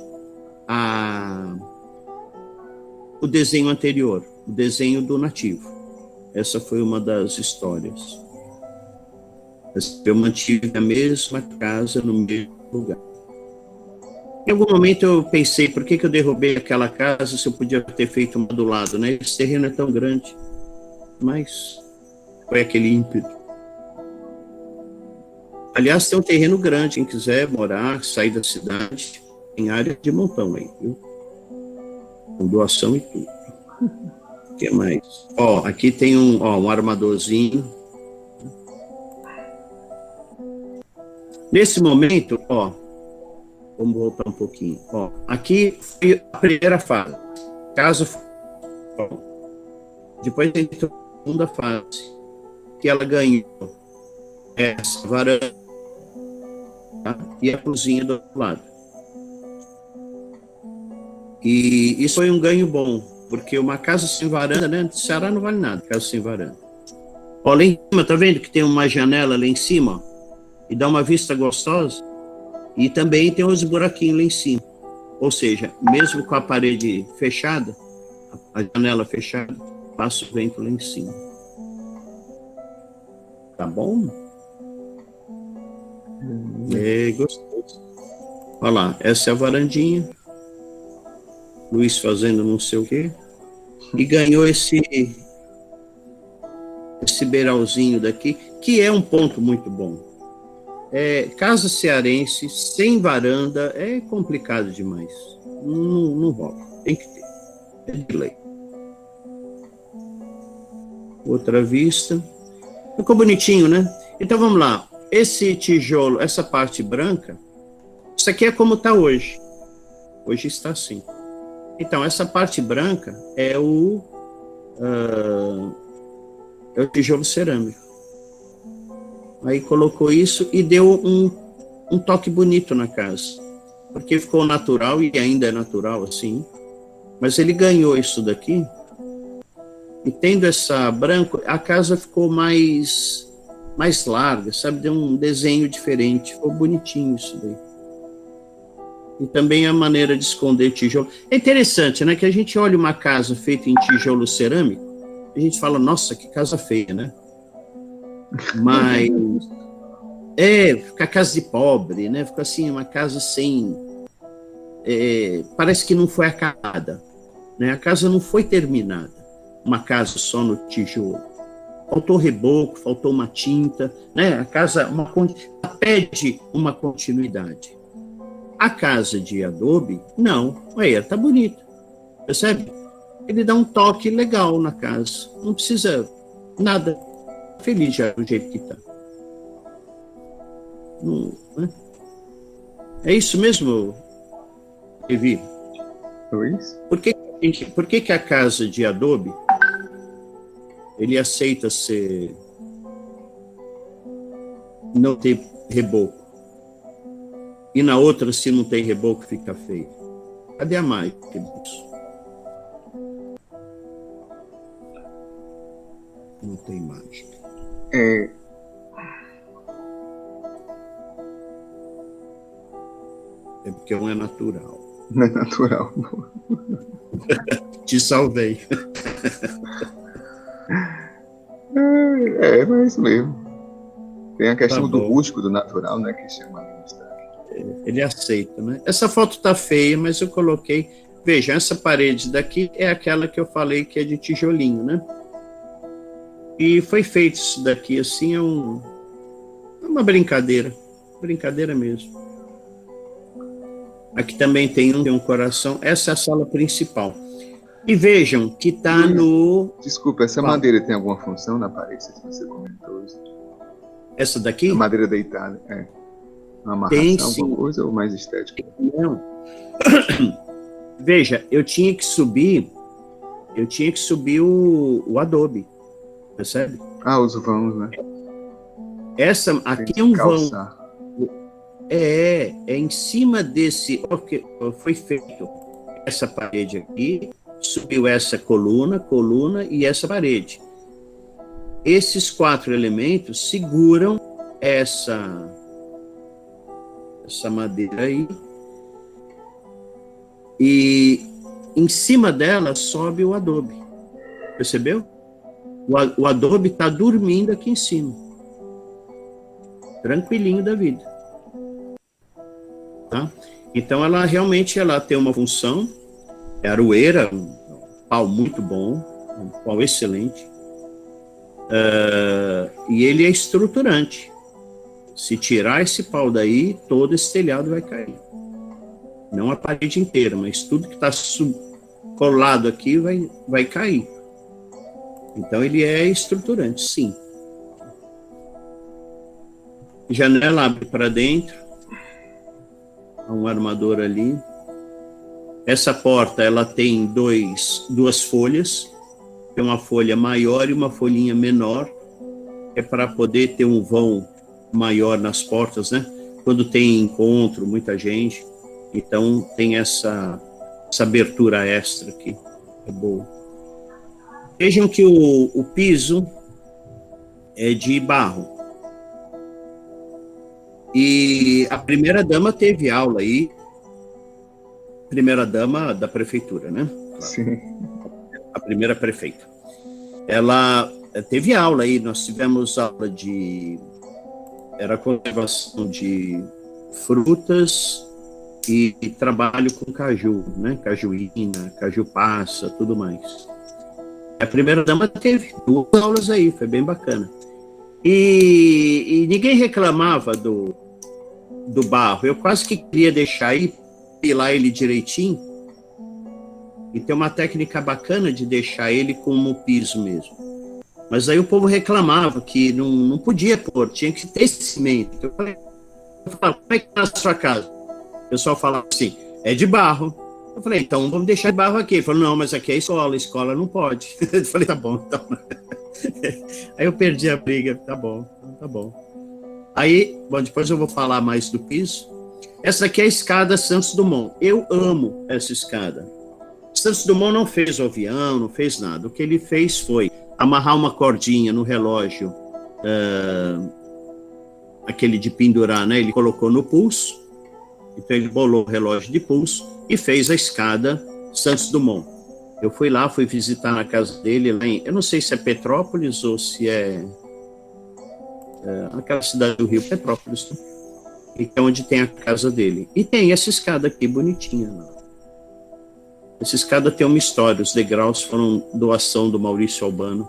o desenho anterior, o desenho do nativo. Essa foi uma das histórias. Eu mantive a mesma casa no mesmo lugar. Em algum momento eu pensei, por que eu derrubei aquela casa se eu podia ter feito uma do lado, né? Esse terreno é tão grande. Mas foi aquele ímpeto. Aliás, tem um terreno grande, quem quiser morar, sair da cidade, tem área de montão aí, viu? Com doação e tudo. O que mais? Ó, aqui tem um armadorzinho. Nesse momento, ó, vamos voltar um pouquinho. Ó, aqui foi a primeira fase. Casa foi. Depois entrou a segunda fase, que ela ganhou essa varanda, tá? E a cozinha do outro lado. E isso foi um ganho bom, porque uma casa sem varanda, né? No Ceará não vale nada, casa sem varanda. Ó, lá em cima, tá vendo que tem uma janela lá em cima, ó, e dá uma vista gostosa? E também tem uns buraquinhos lá em cima. Ou seja, mesmo com a parede fechada, a janela fechada, passa o vento lá em cima. Tá bom? É gostoso. Olha lá, essa é a varandinha. Luiz fazendo não sei o quê. E ganhou esse beiralzinho daqui, que é um ponto muito bom. Casa cearense, sem varanda, é complicado demais. Não rola. Tem que ter. É de lei. Outra vista. Ficou bonitinho, né? Então vamos lá. Esse tijolo, essa parte branca, isso aqui é como está hoje. Hoje está assim. Então, essa parte branca é o tijolo cerâmico. Aí colocou isso e deu um toque bonito na casa. Porque ficou natural e ainda é natural assim. Mas ele ganhou isso daqui. E tendo essa branca, a casa ficou mais larga, sabe? Deu um desenho diferente. Ficou bonitinho isso daí. E também a maneira de esconder tijolo. É interessante, né? Que a gente olha uma casa feita em tijolo cerâmico, a gente fala, nossa, que casa feia, né? Mas fica casa de pobre, né? Fica assim, uma casa sem... parece que não foi acabada, né? A casa não foi terminada. Uma casa só no tijolo. Faltou reboco, faltou uma tinta, né? A casa pede uma continuidade. A casa de adobe, não. Aí, tá bonita. Percebe? ele dá um toque legal na casa. Não precisa nada. Feliz já do jeito que está. Né? É isso mesmo, Evi? Luiz? Por que a casa de adobe ele aceita ser não ter reboco? E na outra, se não tem reboco, fica feio. Cadê a mágica disso? Não tem mágica. É porque não é natural. Não é natural. Te salvei. Mas é isso mesmo. Tem a questão do rústico, do natural, né? Que chama ele aceita, né? Essa foto tá feia, mas eu coloquei. Veja, essa parede daqui é aquela que eu falei que é de tijolinho, né? E foi feito isso daqui, assim, é uma brincadeira. Brincadeira mesmo. Aqui também tem um coração. Essa é a sala principal. E vejam que tá no... Desculpa, essa madeira tem alguma função na parede, se você comentou isso? Essa daqui? A madeira deitada, uma amarração, tem, sim. Alguma coisa ou mais estética? Não. Veja, eu tinha que subir o adobe, percebe? Os vãos, né? Essa aqui é um vão. É em cima desse, foi feito essa parede aqui, subiu essa coluna e essa parede. Esses 4 elementos seguram essa madeira aí, e em cima dela sobe o adobe. Percebeu? O adobe está dormindo aqui em cima. Tranquilinho da vida. Tá? Então, ela realmente tem uma função. É aroeira, um pau muito bom, um pau excelente. E ele é estruturante. Se tirar esse pau daí, todo esse telhado vai cair. Não a parede inteira, mas tudo que está colado aqui vai cair. Então, ele é estruturante, sim. Janela abre para dentro. Há um armador ali. Essa porta, ela tem duas folhas. Tem uma folha maior e uma folhinha menor. É para poder ter um vão maior nas portas, né? Quando tem encontro, muita gente. Então, tem essa abertura extra aqui. É boa. Vejam que o piso é de barro. E a primeira-dama teve aula aí. Primeira-dama da prefeitura, né? Sim. A primeira prefeita. Ela teve aula aí. Nós tivemos aula era conservação de frutas e trabalho com caju, né? Cajuína, caju passa, tudo mais. A primeira-dama teve 2 aulas aí, foi bem bacana. E ninguém reclamava do barro. Eu quase que queria deixar aí, pilar ele direitinho. E tem uma técnica bacana de deixar ele como piso mesmo. Mas aí o povo reclamava que não podia pôr, tinha que ter esse cimento. Eu falei, como é que tá na sua casa? O pessoal falava assim, é de barro. Eu falei, então vamos deixar de barro aqui. Ele falou, não, mas aqui é escola não pode. Eu falei, tá bom, então. Aí eu perdi a briga, tá bom. Aí, depois eu vou falar mais do piso. Essa aqui é a escada Santos Dumont. Eu amo essa escada. Santos Dumont não fez o avião, não fez nada. O que ele fez foi amarrar uma cordinha no relógio, aquele de pendurar, né? Ele colocou no pulso. Então ele bolou o relógio de pulso e fez a escada Santos Dumont. Eu fui lá, fui visitar na casa dele, lá eu não sei se é Petrópolis ou se é aquela cidade do Rio, Petrópolis, que é onde tem a casa dele. E tem essa escada aqui, bonitinha. Né? Essa escada tem uma história, os degraus foram doação do Maurício Albano.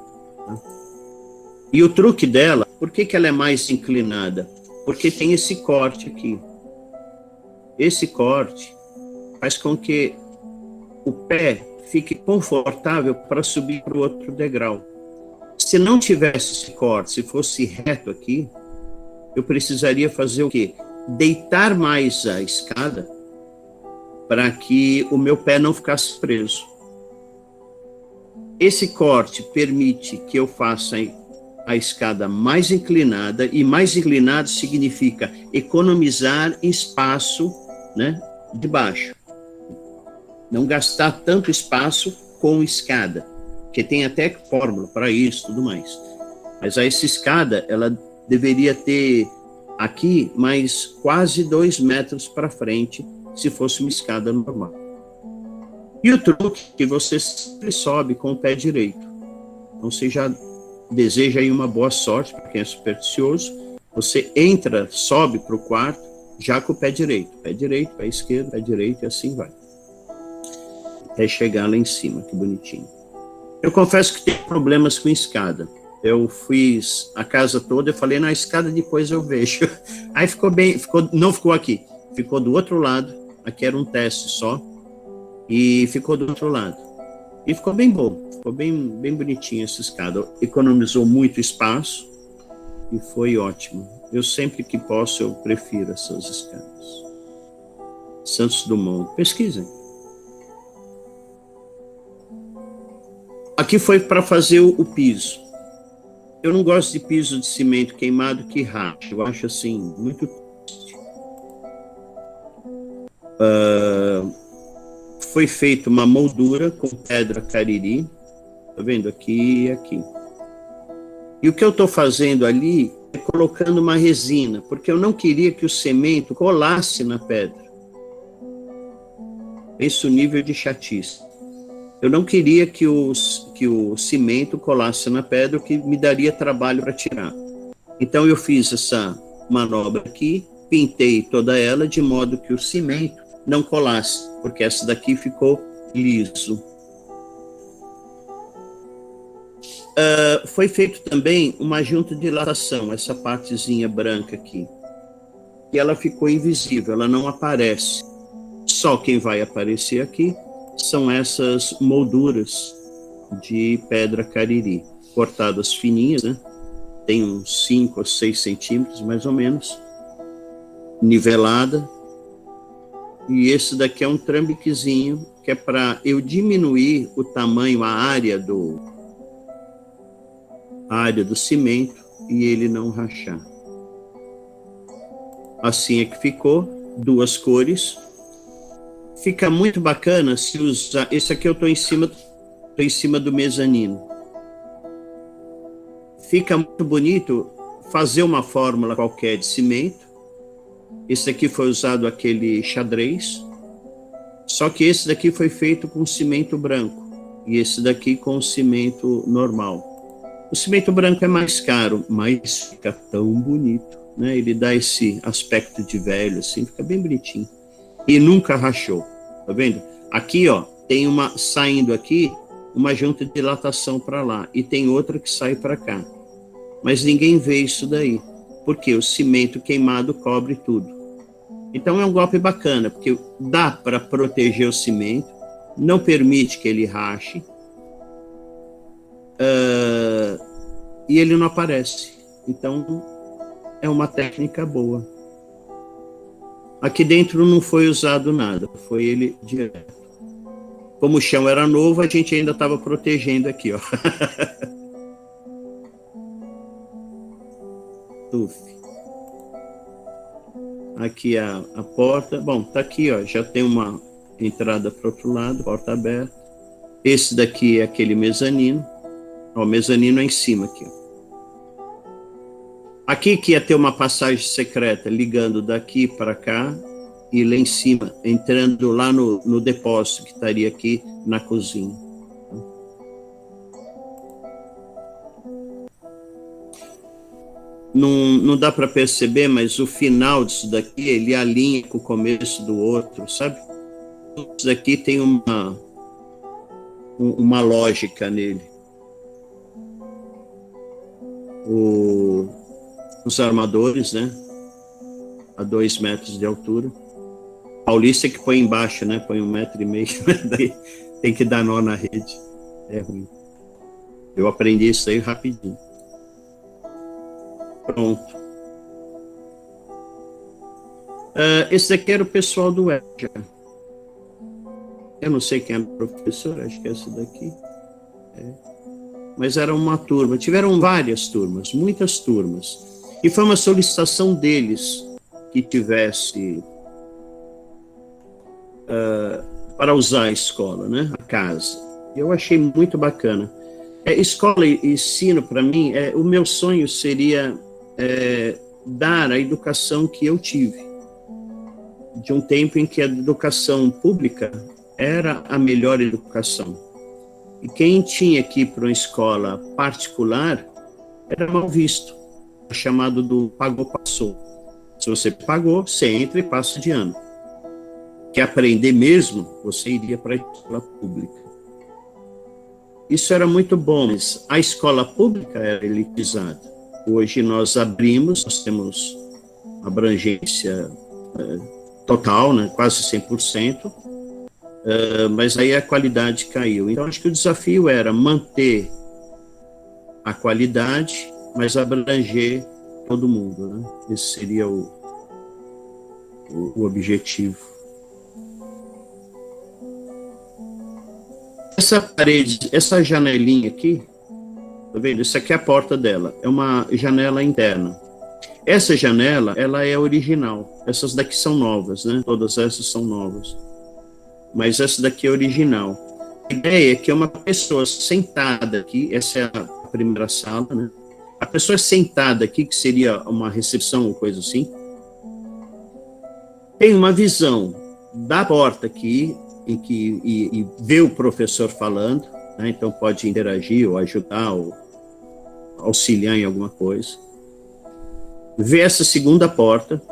Né? E o truque dela, por que ela é mais inclinada? Porque tem esse corte aqui. Esse corte faz com que o pé fique confortável para subir para o outro degrau. Se não tivesse esse corte, se fosse reto aqui, eu precisaria fazer o quê? Deitar mais a escada para que o meu pé não ficasse preso. Esse corte permite que eu faça a escada mais inclinada, e mais inclinado significa economizar espaço, né, de baixo. Não gastar tanto espaço com escada, que tem até fórmula para isso e tudo mais. Mas essa escada, ela deveria ter aqui mais quase 2 metros para frente, se fosse uma escada normal. E o truque é que você sempre sobe com o pé direito. Então você já deseja aí uma boa sorte para quem é supersticioso. Você entra, sobe para o quarto, já com o pé direito, pé esquerdo, pé direito, e assim vai. Até chegar lá em cima, que bonitinho. Eu confesso que tenho problemas com escada. Eu fiz a casa toda, eu falei, na escada depois eu vejo. Aí ficou bem, não ficou aqui, ficou do outro lado, aqui era um teste só, e ficou do outro lado. E ficou bem bom, ficou bem bonitinha essa escada. Economizou muito espaço e foi ótimo. Eu sempre que posso, eu prefiro essas escadas. Santos Dumont, pesquisem. Aqui foi para fazer o piso. Eu não gosto de piso de cimento queimado que racha. Eu acho assim, muito triste. Foi feita uma moldura com pedra cariri. Tá vendo? Aqui e aqui. E o que eu estou fazendo ali é colocando uma resina, porque eu não queria que o cimento colasse na pedra. Esse é o nível de chatice. Eu não queria que o cimento colasse na pedra, o que me daria trabalho para tirar. Então eu fiz essa manobra aqui, pintei toda ela de modo que o cimento não colasse, porque essa daqui ficou liso. Foi feito também uma junta de dilatação, essa partezinha branca aqui. E ela ficou invisível, ela não aparece. Só quem vai aparecer aqui são essas molduras de pedra cariri, cortadas fininhas, né? Tem uns 5 ou 6 centímetros, mais ou menos, nivelada. E esse daqui é um trambiquezinho, que é para eu diminuir o tamanho, a área do cimento, e ele não rachar. Assim é que ficou, 2 cores. Fica muito bacana se usar. Esse aqui eu estou em cima do mezanino. Fica muito bonito fazer uma fórmula qualquer de cimento. Esse aqui foi usado aquele xadrez. Só que esse daqui foi feito com cimento branco. E esse daqui com cimento normal. O cimento branco é mais caro, mas fica tão bonito, né? Ele dá esse aspecto de velho, assim, fica bem bonitinho. E nunca rachou, tá vendo? Aqui, ó, tem uma saindo aqui, uma junta de dilatação para lá, e tem outra que sai para cá. Mas ninguém vê isso daí, porque o cimento queimado cobre tudo. Então é um golpe bacana, porque dá para proteger o cimento, não permite que ele rache, e ele não aparece. Então é uma técnica boa. Aqui dentro não foi usado nada, foi ele direto. Como o chão era novo, a gente ainda estava protegendo aqui, ó. Aqui a porta. Bom, tá aqui, ó. Já tem uma entrada para o outro lado, porta aberta. Esse daqui é aquele mezanino. Ó, o mezanino é em cima aqui, ó. Aqui que ia ter uma passagem secreta ligando daqui para cá e lá em cima, entrando lá no depósito que estaria aqui na cozinha. Não dá para perceber, mas o final disso daqui, ele alinha com o começo do outro, sabe? Isso daqui tem uma lógica nele. Os armadores, né? A 2 metros de altura. Paulista que põe embaixo, né? Põe 1,5 metro. Tem que dar nó na rede. É ruim. Eu aprendi isso aí rapidinho. Pronto. Esse daqui era o pessoal do EJA. Eu não sei quem é a professora, acho que é essa daqui. Mas era uma turma. Tiveram várias turmas, muitas turmas. E foi uma solicitação deles que tivesse para usar a escola, né? A casa. Eu achei muito bacana. Escola e ensino, para mim, o meu sonho seria dar a educação que eu tive. De um tempo em que a educação pública era a melhor educação. E quem tinha que ir para uma escola particular era mal visto, chamado do pagou, passou. Se você pagou, você entra e passa de ano. Quer aprender mesmo, você iria para a escola pública. Isso era muito bom, mas a escola pública era elitizada. Hoje nós abrimos, nós temos abrangência total, né, quase 100%, mas aí a qualidade caiu. Então, acho que o desafio era manter a qualidade, mas abranger todo mundo, né? Esse seria o objetivo. Essa parede, essa janelinha aqui, tá vendo? Isso aqui é a porta dela, é uma janela interna. Essa janela, ela é original. Essas daqui são novas, né? Todas essas são novas. Mas essa daqui é original. A ideia é que uma pessoa sentada aqui, essa é a primeira sala, né? A pessoa sentada aqui, que seria uma recepção ou coisa assim, tem uma visão da porta aqui, e vê o professor falando, né? Então pode interagir ou ajudar ou auxiliar em alguma coisa. Vê essa segunda porta,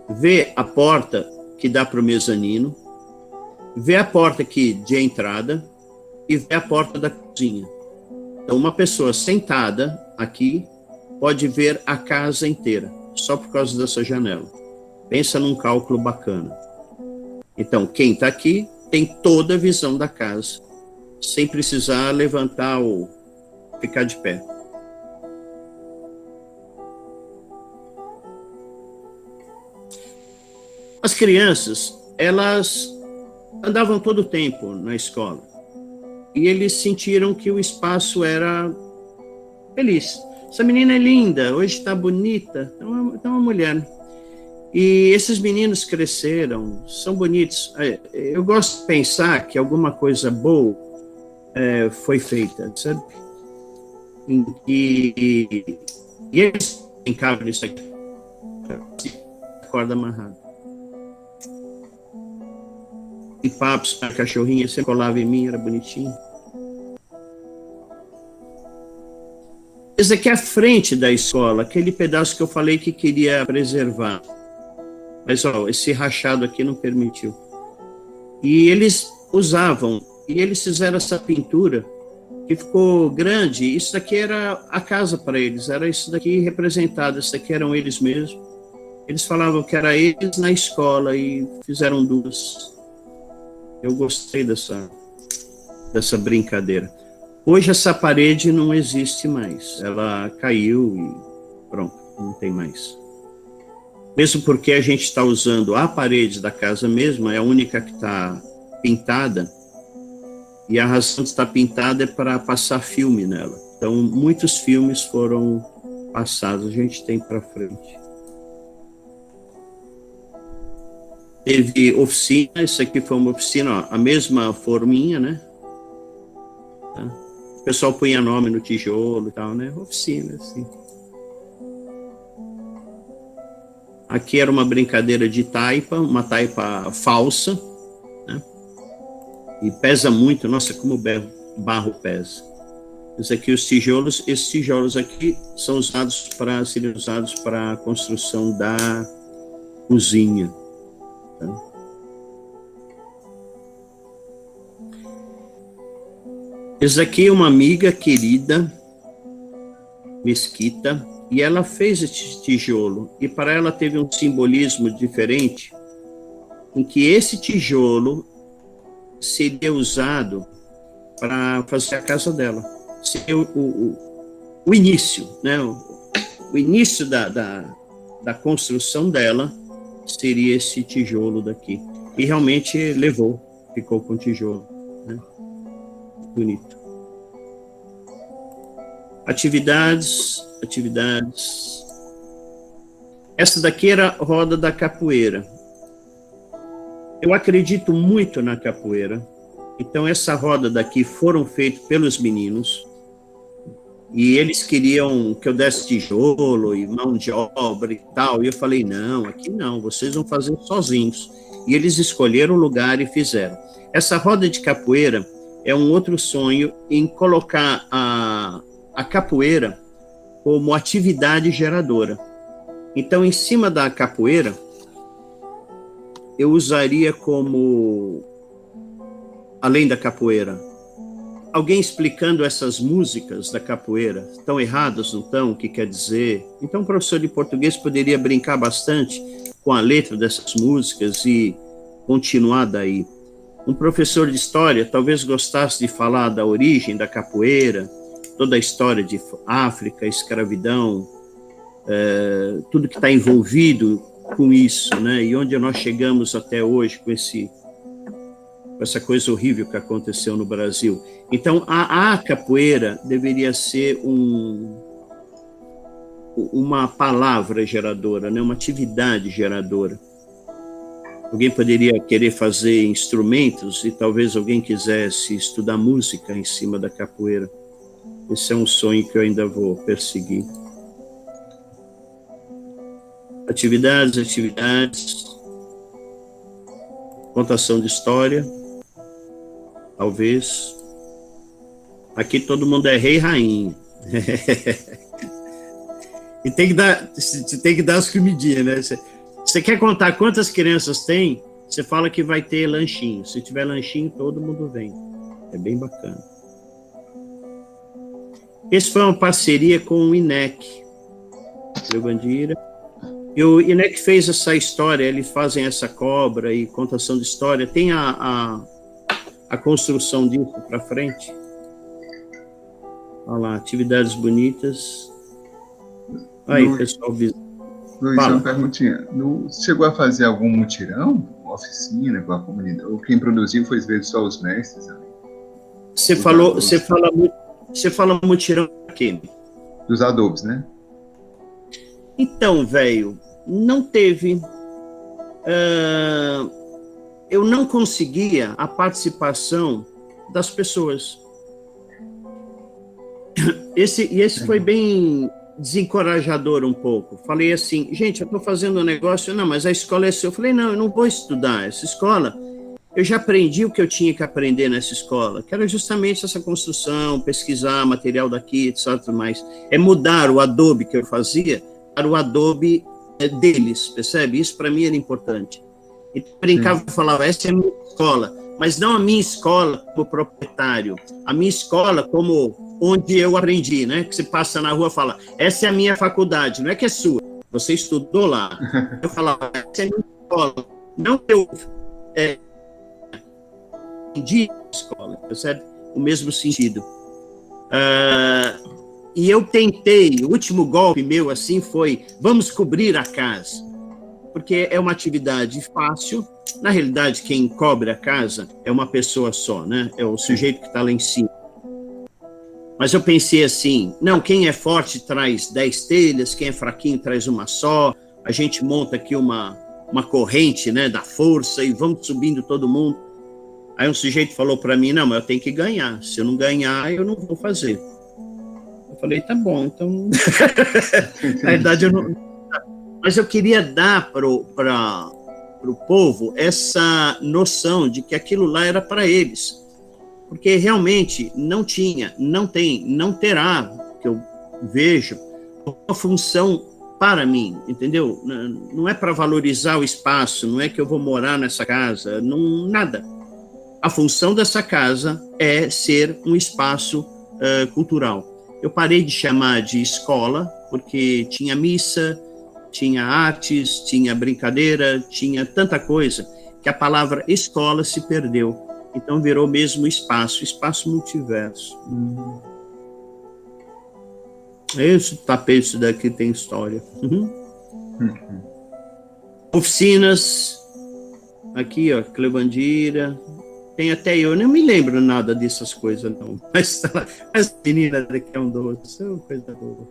vê a porta que dá para o mezanino, vê a porta aqui de entrada e vê a porta da cozinha. Então, uma pessoa sentada aqui pode ver a casa inteira, só por causa dessa janela. Pensa num cálculo bacana. Então, quem está aqui tem toda a visão da casa, sem precisar levantar ou ficar de pé. As crianças, elas andavam todo o tempo na escola e eles sentiram que o espaço era feliz. Essa menina é linda, hoje está bonita, é uma mulher. E esses meninos cresceram, são bonitos. Eu gosto de pensar que alguma coisa boa foi feita, sabe? E eles brincavam nisso aqui, corda amarrada. E papos, a cachorrinha sempre colava em mim, era bonitinho. Esse aqui é a frente da escola, aquele pedaço que eu falei que queria preservar. Mas, esse rachado aqui não permitiu. E eles usavam, e eles fizeram essa pintura, que ficou grande. Isso daqui era a casa para eles, era isso daqui representado, isso daqui eram eles mesmos. Eles falavam que era eles na escola e fizeram duas. Eu gostei dessa brincadeira. Hoje essa parede não existe mais, ela caiu e pronto, não tem mais. Mesmo porque a gente está usando a parede da casa mesmo, é a única que está pintada, e a razão de estar pintada é para passar filme nela. Então, muitos filmes foram passados, a gente tem para frente. Teve oficina, isso aqui foi uma oficina, a mesma forminha, né? Tá? O pessoal punha nome no tijolo e tal, né? Oficina, assim. Aqui era uma brincadeira de taipa, uma taipa falsa, né? E pesa muito, nossa, como o barro pesa. Esses aqui, esses tijolos aqui seriam usados para a construção da cozinha. Tá? Esse aqui é uma amiga querida, Mesquita, e ela fez esse tijolo, e para ela teve um simbolismo diferente, em que esse tijolo seria usado para fazer a casa dela. Seria o início, né? O início da construção dela seria esse tijolo daqui. E realmente levou, ficou com tijolo, né? Bonito. Atividades. Essa daqui era a roda da capoeira. Eu acredito muito na capoeira. Então, essa roda daqui foram feitas pelos meninos. E eles queriam que eu desse tijolo e mão de obra e tal. E eu falei, não, aqui não, vocês vão fazer sozinhos. E eles escolheram o lugar e fizeram. Essa roda de capoeira é um outro sonho em colocar a capoeira como atividade geradora. Então, em cima da capoeira, eu usaria como, além da capoeira, alguém explicando essas músicas da capoeira. Estão erradas, não estão? O que quer dizer? Então, o professor de português poderia brincar bastante com a letra dessas músicas e continuar daí. Um professor de história talvez gostasse de falar da origem da capoeira, toda a história de África, escravidão, tudo que está envolvido com isso, né? E onde nós chegamos até hoje com essa coisa horrível que aconteceu no Brasil. Então, a capoeira deveria ser uma palavra geradora, né? Uma atividade geradora. Alguém poderia querer fazer instrumentos e talvez alguém quisesse estudar música em cima da capoeira. Esse é um sonho que eu ainda vou perseguir. Atividades. Contação de história. Talvez. Aqui todo mundo é rei e rainha. E tem que dar as comidinhas, né? Você quer contar quantas crianças tem? Você fala que vai ter lanchinho. Se tiver lanchinho, todo mundo vem. É bem bacana. Esse foi uma parceria com o INEC. Bandira. E o INEC fez essa história, eles fazem essa cobra e contação de história. Tem a construção disso para frente. Olha lá, atividades bonitas. Aí, Luiz, pessoal. Luiz, uma perguntinha. Chegou a fazer algum mutirão? Uma oficina com a comunidade? Ou quem produziu foi, às vezes, só os mestres? Você fala mutirão aqui? Dos adobes, né? Então, velho, não teve. Eu não conseguia a participação das pessoas. Esse foi bem desencorajador um pouco. Falei assim, gente, eu estou fazendo um negócio, não, mas a escola é sua. Eu falei, não, eu não vou estudar essa escola. Eu já aprendi o que eu tinha que aprender nessa escola, que era justamente essa construção, pesquisar material daqui, etc. Mais. É mudar o Adobe que eu fazia para o Adobe deles, percebe? Isso para mim era importante. E brincava e falava, essa é a minha escola, mas não a minha escola como proprietário, a minha escola como onde eu aprendi, né? Que você passa na rua e fala, essa é a minha faculdade, não é que é sua, você estudou lá. Eu falava, essa é a minha escola, não que eu aprendi na escola, percebe? O mesmo sentido. E eu tentei, o último golpe meu assim foi, vamos cobrir a casa, porque é uma atividade fácil. Na realidade, quem cobre a casa é uma pessoa só, né? É o sujeito que está lá em cima. Mas eu pensei assim, não, quem é forte traz 10 telhas, quem é fraquinho traz uma só, a gente monta aqui uma corrente, né, da força e vamos subindo todo mundo. Aí um sujeito falou para mim, não, mas eu tenho que ganhar, se eu não ganhar, eu não vou fazer. Eu falei, tá bom, então... Na verdade, eu não... Mas eu queria dar para o povo essa noção de que aquilo lá era para eles. Porque realmente não tinha, não tem, não terá, que eu vejo, uma função para mim, entendeu? Não é para valorizar o espaço, não é que eu vou morar nessa casa, não, nada. A função dessa casa é ser um espaço cultural. Eu parei de chamar de escola, porque tinha missa, tinha artes, tinha brincadeira, tinha tanta coisa, que a palavra escola se perdeu. Então virou mesmo espaço multiverso. Esse tapete daqui tem história. Oficinas, aqui, ó, Clevandira. Tem até eu não me lembro nada dessas coisas, não. Mas as meninas daqui é um doce, é uma coisa boa.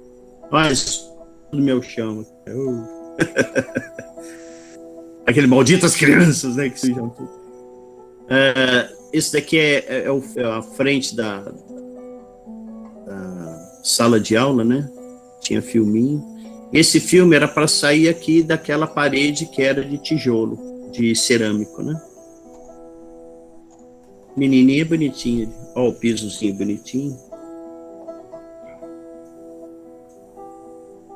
Mas tudo meu chão. Aquele malditas crianças, né, que sujam tudo. Esse daqui é a frente da sala de aula, né? Tinha filminho. Esse filme era para sair aqui daquela parede que era de tijolo, de cerâmico, né? Menininha bonitinha. Ó, o pisozinho bonitinho.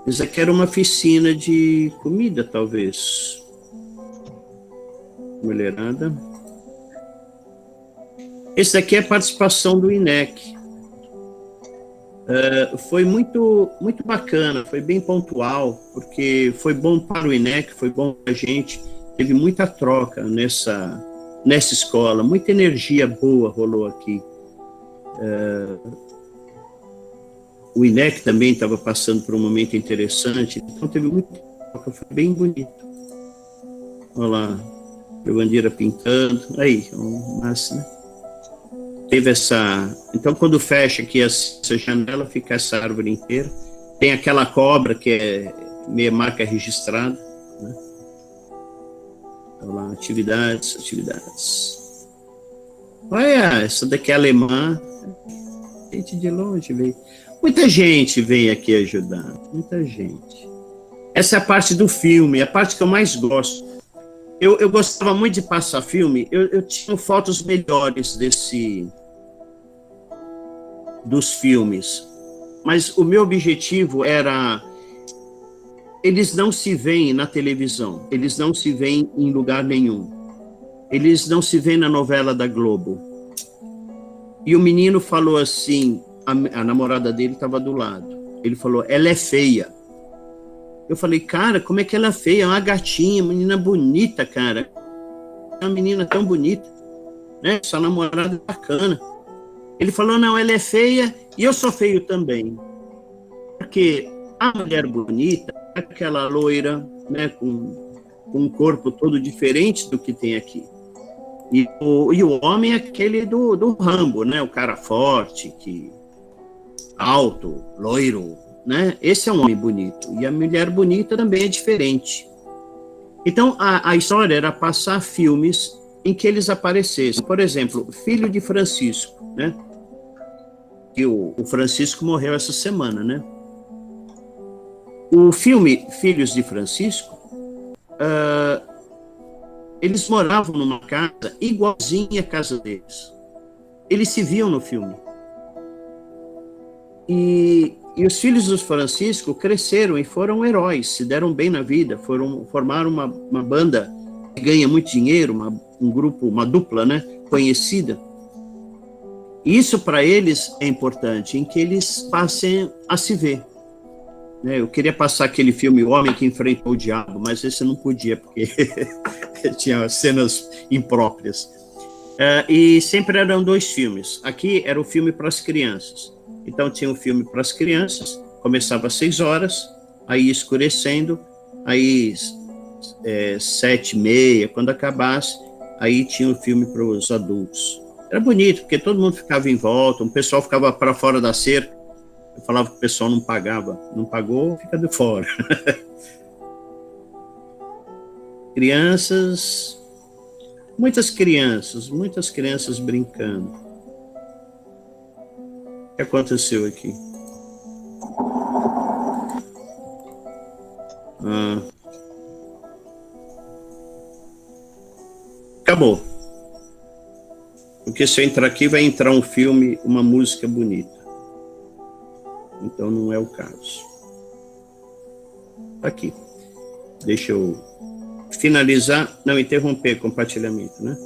Isso aqui era uma oficina de comida, talvez. Mulherada. Esse daqui é a participação do INEC. Foi muito bacana, foi bem pontual, porque foi bom para o INEC, foi bom para a gente, teve muita troca nessa escola, muita energia boa rolou aqui. O INEC também estava passando por um momento interessante, então teve muita troca, foi bem bonito. Olha lá, a bandeira pintando, aí, massa, né? Teve essa... Então, quando fecha aqui essa janela, fica essa árvore inteira. Tem aquela cobra que é meia marca registrada, né? Olha lá, atividades. Olha, essa daqui é alemã. Gente de longe veio. Muita gente vem aqui ajudar, muita gente. Essa é a parte do filme, a parte que eu mais gosto. Eu gostava muito de passar filme, eu tinha fotos melhores dos filmes, mas o meu objetivo era, eles não se veem na televisão, eles não se veem em lugar nenhum, eles não se veem na novela da Globo. E o menino falou assim, a namorada dele estava do lado, ele falou, ela é feia. Eu falei, cara, como é que ela é feia? É uma gatinha, menina bonita, cara, é uma menina tão bonita, né? Sua namorada é bacana. Ele falou, não, ela é feia e eu sou feio também. Porque a mulher bonita é aquela loira, né, com um corpo todo diferente do que tem aqui. E o homem é aquele do Rambo, né, o cara forte, alto, loiro, né? Esse é um homem bonito. E a mulher bonita também é diferente. Então, a história era passar filmes em que eles aparecessem. Por exemplo, Filho de Francisco, né? Que o Francisco morreu essa semana, né? O filme Filhos de Francisco, eles moravam numa casa igualzinha à casa deles. Eles se viam no filme. E os filhos dos Francisco cresceram e foram heróis, se deram bem na vida, formaram uma banda que ganha muito dinheiro, um grupo, uma dupla, né, conhecida. Isso para eles é importante, em que eles passem a se ver. Eu queria passar aquele filme O Homem que Enfrentou o Diabo, mas esse não podia, porque tinha cenas impróprias. E sempre eram 2 filmes. Aqui era o filme para as crianças. Então tinha um filme para as crianças, começava às 6 horas, aí escurecendo, aí 7h30, quando acabasse, aí tinha o filme para os adultos. Era bonito, porque todo mundo ficava em volta, o pessoal ficava para fora da cerca. Eu falava que o pessoal não pagava. Não pagou, fica de fora. Crianças, muitas crianças brincando. O que aconteceu aqui? Acabou. Porque se eu entrar aqui, vai entrar um filme, uma música bonita. Então não é o caso. Aqui. Deixa eu finalizar, não interromper compartilhamento, né?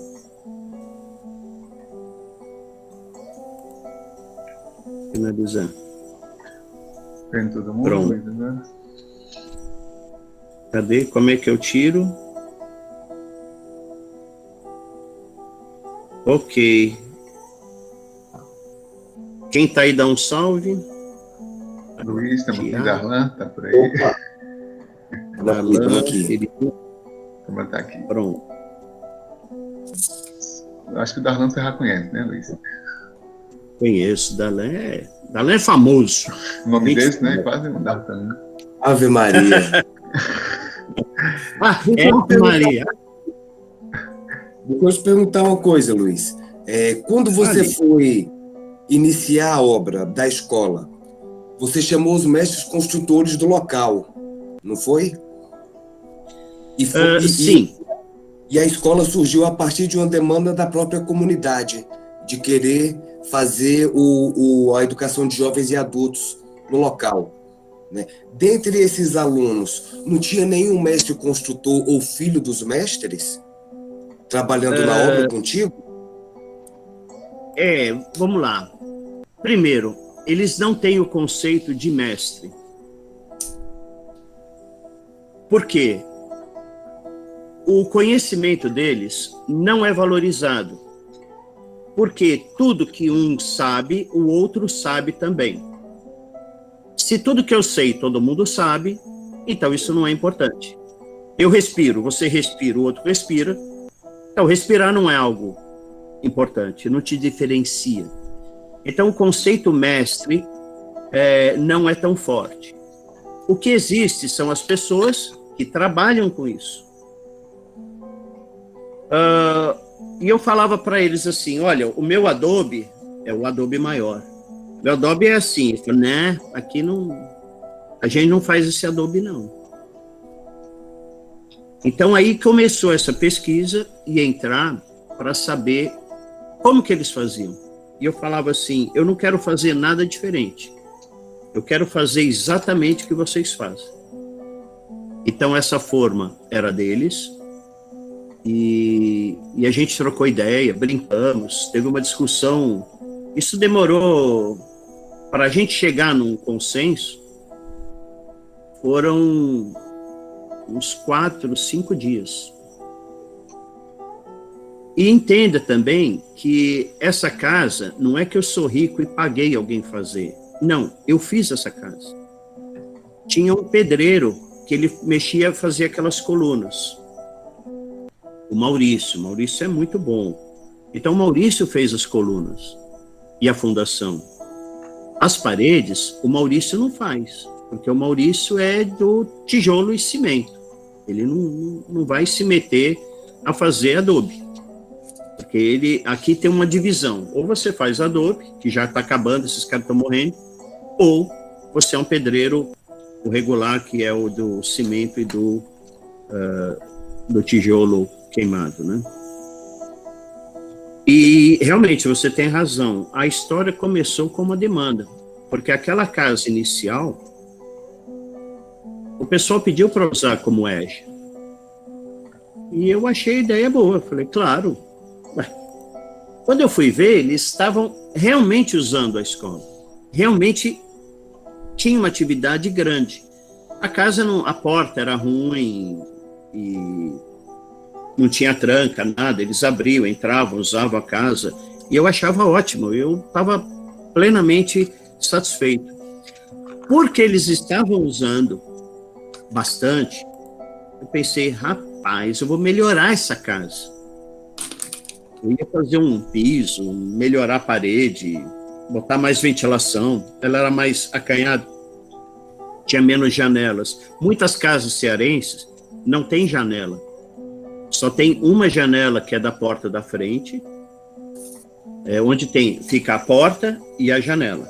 Finalizar. Tem todo mundo. Pronto. Né? Cadê? Como é que eu tiro? Ok. Quem tá aí, dá um salve. Luiz, estamos aqui. Tiago. Darlan, tá por aí. Opa, Darlan, aqui. ele... Como tá aqui. Pronto. Eu acho que o Darlan você já conhece, né, Luiz? Conheço. Darlan é famoso. O nome Gente, desse, né? Quase um Darlan. Ave Maria. Maria. Deixa eu te perguntar uma coisa, Luiz. Quando você foi iniciar a obra da escola, você chamou os mestres construtores do local, não foi? Sim. E a escola surgiu a partir de uma demanda da própria comunidade, de querer fazer a educação de jovens e adultos no local, né? Dentre esses alunos, não tinha nenhum mestre construtor ou filho dos mestres trabalhando na obra contigo? Vamos lá. Primeiro, eles não têm o conceito de mestre. Por quê? O conhecimento deles não é valorizado. Porque tudo que um sabe, o outro sabe também. Se tudo que eu sei, todo mundo sabe, então isso não é importante. Eu respiro, você respira, o outro respira. Então, respirar não é algo importante, não te diferencia. Então, o conceito mestre não é tão forte. O que existe são as pessoas que trabalham com isso. E eu falava para eles assim, olha, o meu Adobe é o Adobe maior. Meu Adobe é assim, eu falei, né, aqui não, a gente não faz esse Adobe não. Então aí começou essa pesquisa e entrar para saber como que eles faziam. E eu falava assim, eu não quero fazer nada diferente. Eu quero fazer exatamente o que vocês fazem. Então essa forma era deles. E a gente trocou ideia, brincamos, teve uma discussão. Isso demorou, para a gente chegar num consenso, foram uns 4, 5 dias. E entenda também que essa casa, não é que eu sou rico e paguei alguém fazer. Não, eu fiz essa casa. Tinha um pedreiro que ele mexia, fazia aquelas colunas. O Maurício é muito bom. Então o Maurício fez as colunas e a fundação. As paredes, o Maurício não faz, porque o Maurício é do tijolo e cimento. Ele não vai se meter a fazer adobe. Porque aqui tem uma divisão. Ou você faz adobe, que já está acabando, esses caras estão morrendo, ou você é um pedreiro, o regular, que é o do cimento e do tijolo queimado, né? E realmente você tem razão. A história começou com uma demanda, porque aquela casa inicial, o pessoal pediu para usar como EJA. E eu achei a ideia boa. Falei, claro. Quando eu fui ver, eles estavam realmente usando a escola. Realmente tinha uma atividade grande. A casa, a porta era ruim e não tinha tranca, nada. Eles abriam, entravam, usavam a casa. E eu achava ótimo. Eu estava plenamente satisfeito. Porque eles estavam usando bastante, eu pensei, rapaz, eu vou melhorar essa casa. Eu ia fazer um piso, melhorar a parede, botar mais ventilação. Ela era mais acanhada, tinha menos janelas. Muitas casas cearenses não tem janela. Só tem uma janela, que é da porta da frente, onde fica a porta e a janela.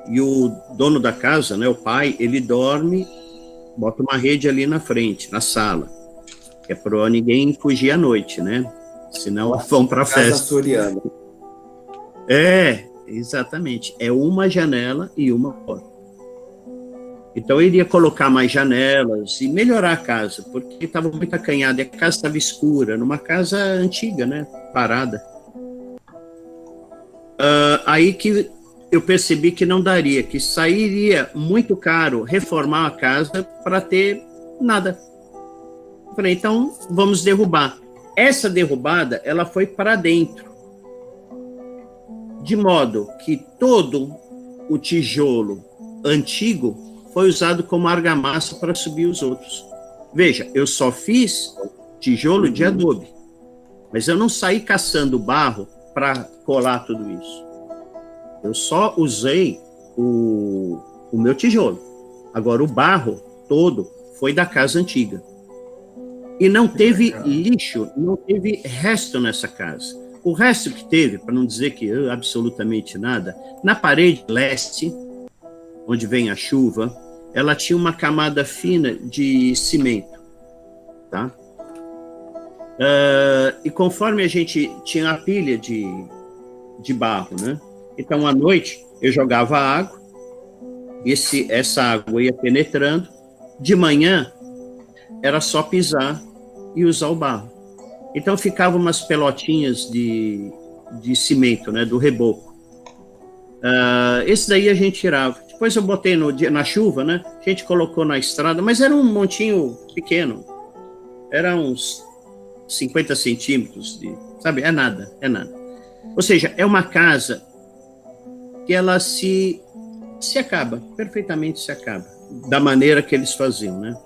E o dono da casa, né, o pai, ele dorme, bota uma rede ali na frente, na sala, que é para ninguém fugir à noite, né? Senão vão para a festa. Casa açoriana. Exatamente. É uma janela e uma porta. Então eu iria colocar mais janelas e melhorar a casa, porque estava muito acanhada e a casa estava escura, numa casa antiga, né? Parada. Aí que eu percebi que não daria, que sairia muito caro reformar a casa para ter nada. Eu falei, então vamos derrubar. Essa derrubada, ela foi para dentro. de modo que todo o tijolo antigo foi usado como argamassa para subir os outros. Veja, eu só fiz tijolo de adobe, mas eu não saí caçando barro para colar tudo isso. Eu só usei o meu tijolo. Agora, o barro todo foi da casa antiga. E não teve lixo, não teve resto nessa casa. O resto que teve, para não dizer que absolutamente nada, na parede leste, onde vem a chuva, ela tinha uma camada fina de cimento, tá? E conforme a gente tinha a pilha de barro, né? Então, à noite, eu jogava água, essa água ia penetrando, de manhã, era só pisar e usar o barro. Então, ficavam umas pelotinhas de cimento, né? Do reboco. Esse daí a gente tirava. Depois eu botei na chuva, né? A gente colocou na estrada, mas era um montinho pequeno. Era uns 50 centímetros, sabe? É nada. Ou seja, é uma casa que ela se acaba, perfeitamente se acaba, da maneira que eles faziam, né?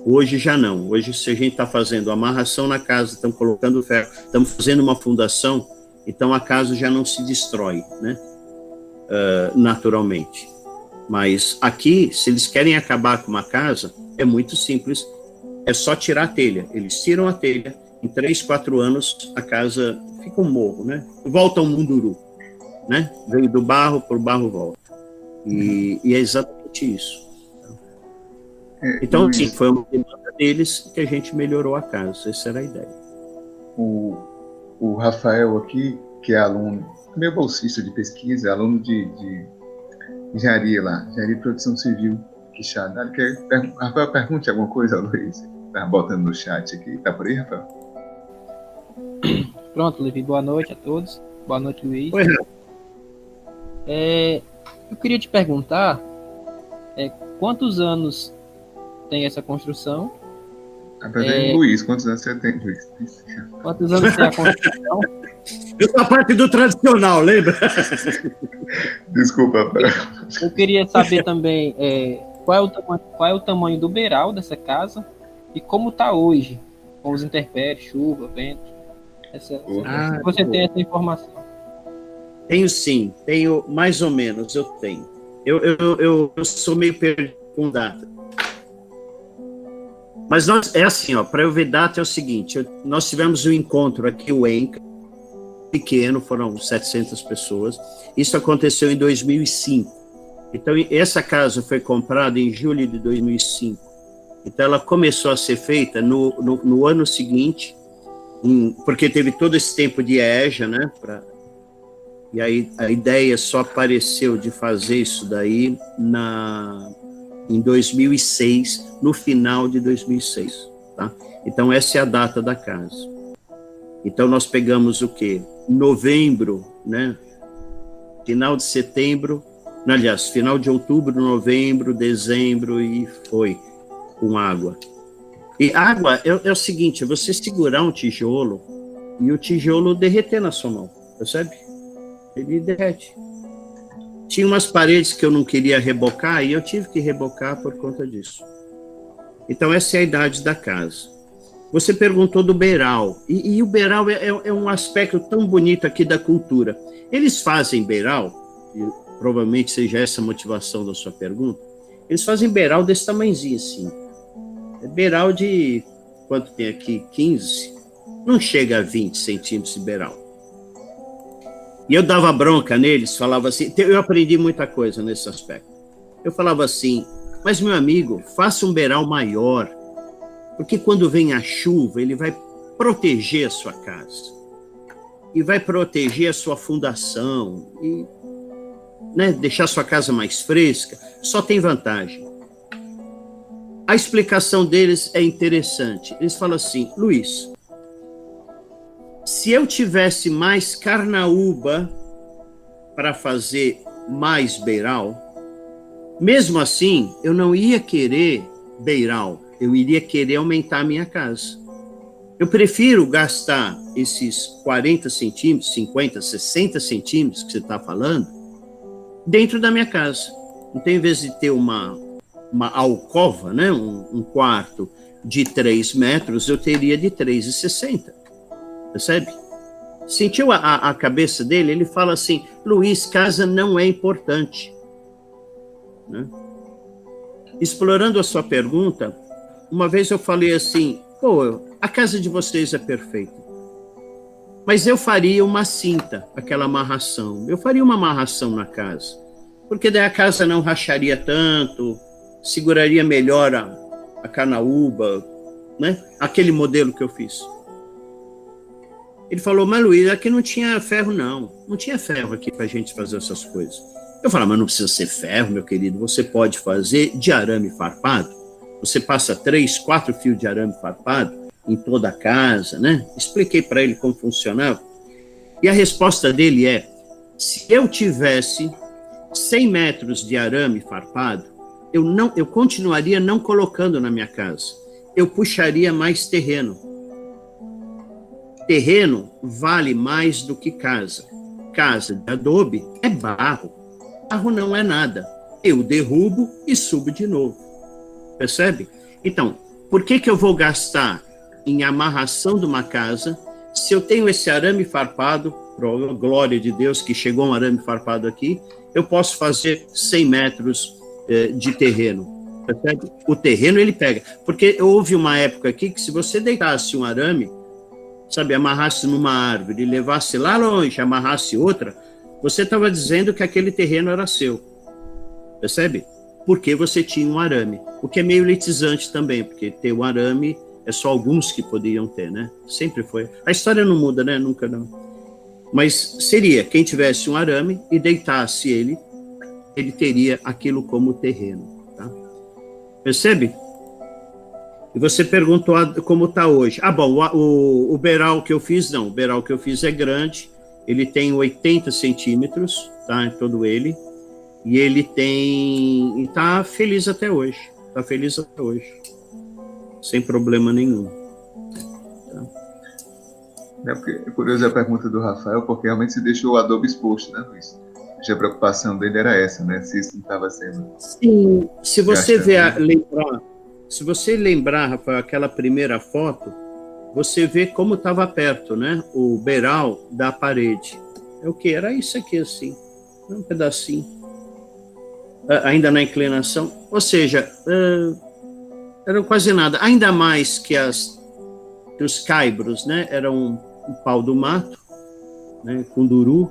Hoje já não. Hoje, se a gente está fazendo amarração na casa, estamos colocando ferro, estamos fazendo uma fundação, então a casa já não se destrói, né? Naturalmente. Mas aqui, se eles querem acabar com uma casa, é muito simples, é só tirar a telha. Eles tiram a telha, em 3, 4 anos, a casa fica um morro, né? Volta ao munduru, né? Veio do barro, por barro volta. E é exatamente isso. Então, sim, foi uma demanda deles que a gente melhorou a casa. Essa era a ideia. O Rafael aqui, que é aluno, meu bolsista de pesquisa, aluno de engenharia lá, engenharia de produção civil, Quixadá. Rafael, pergunte alguma coisa, Luiz. Tá botando no chat aqui. Tá por aí, Rafael? Pronto, Levi. Boa noite a todos. Boa noite, Luiz. Oi, Rafael. Eu queria te perguntar quantos anos tem essa construção? Luiz, quantos anos você tem, Luiz? Quantos anos tem a construção? A parte do tradicional, lembra? Desculpa, Rafael. Eu queria saber também qual é o tamanho do beiral dessa casa e como está hoje, com os intempéries, chuva, vento. Você tem essa informação? Tenho sim, tenho mais ou menos, eu tenho. Eu sou meio perdido com data. Mas é assim, para eu ver data é o seguinte, nós tivemos um encontro aqui, o ENCA, pequeno, foram 700 pessoas, isso aconteceu em 2005. Então, essa casa foi comprada em julho de 2005. Então, ela começou a ser feita no ano seguinte, porque teve todo esse tempo de EJA, né, e aí a ideia só apareceu de fazer isso daí em 2006, no final de 2006, tá? Então, essa é a data da casa. Então, nós pegamos o quê? Novembro, né? Final de setembro, aliás, final de outubro, novembro, dezembro, e foi com água. E água é o seguinte, você segurar um tijolo e o tijolo derreter na sua mão, percebe? Ele derrete. Tinha umas paredes que eu não queria rebocar e eu tive que rebocar por conta disso. Então, essa é a idade da casa. Você perguntou do beiral, e o beiral é um aspecto tão bonito aqui da cultura. Eles fazem beiral, e provavelmente seja essa a motivação da sua pergunta, eles fazem beiral desse tamanhozinho assim. É beiral de, quanto tem aqui? 15? Não chega a 20 centímetros de beiral. E eu dava bronca neles, falava assim, eu aprendi muita coisa nesse aspecto. Eu falava assim, mas meu amigo, faça um beiral maior, porque quando vem a chuva, ele vai proteger a sua casa, e vai proteger a sua fundação, e deixar a sua casa mais fresca, só tem vantagem. A explicação deles é interessante. Eles falam assim, Luiz, se eu tivesse mais carnaúba para fazer mais beiral, mesmo assim, eu não ia querer beiral, eu iria querer aumentar a minha casa. Eu prefiro gastar esses 40 centímetros, 50, 60 centímetros que você está falando, dentro da minha casa. Então, em vez de ter uma alcova, né, um quarto de 3 metros, eu teria de 3,60. Percebe? Sentiu a cabeça dele? Ele fala assim, Luiz, casa não é importante. Né? Explorando a sua pergunta, uma vez eu falei assim, pô, a casa de vocês é perfeita, mas eu faria uma cinta, aquela amarração. Eu faria uma amarração na casa, porque daí a casa não racharia tanto, seguraria melhor a canaúba, né? Aquele modelo que eu fiz. Ele falou, mas Luiz, aqui não tinha ferro, não. Não tinha ferro aqui para a gente fazer essas coisas. Eu falei, mas não precisa ser ferro, meu querido. Você pode fazer de arame farpado. Você passa 3, 4 fios de arame farpado em toda a casa, né? Expliquei para ele como funcionava. E a resposta dele é, se eu tivesse 100 metros de arame farpado, eu continuaria não colocando na minha casa. Eu puxaria mais terreno. Terreno vale mais do que casa. Casa de adobe é barro. Barro não é nada. Eu derrubo e subo de novo. Percebe? Então, por que eu vou gastar em amarração de uma casa se eu tenho esse arame farpado, por glória de Deus que chegou um arame farpado aqui, eu posso fazer 100 metros de terreno. Percebe? O terreno ele pega. Porque houve uma época aqui que se você deitasse um arame, sabe, amarrasse numa árvore e levasse lá longe, amarrasse outra, você estava dizendo que aquele terreno era seu. Percebe? Porque você tinha um arame. O que é meio elitizante também, porque ter um arame é só alguns que poderiam ter, né? Sempre foi. A história não muda, né? Nunca não. Mas seria, quem tivesse um arame e deitasse ele teria aquilo como terreno. Tá? Percebe? E você perguntou como está hoje. Ah, bom, o beiral que eu fiz, não. O beiral que eu fiz é grande. Ele tem 80 centímetros, tá? Em todo ele. E ele tem... E está feliz até hoje. Está feliz até hoje. Sem problema nenhum. Tá? É curiosa a pergunta do Rafael, porque realmente se deixou o adobe exposto, né, Luiz? A preocupação dele era essa, né? Se isso não estava sendo... Sim. Se você Se você lembrar, Rafael, aquela primeira foto, você vê como estava perto, né? O beiral da parede. É o que? Era isso aqui, assim. Um pedacinho. Ainda na inclinação. Ou seja, era quase nada. Ainda mais que os caibros, né? Eram um pau do mato, né? Com duru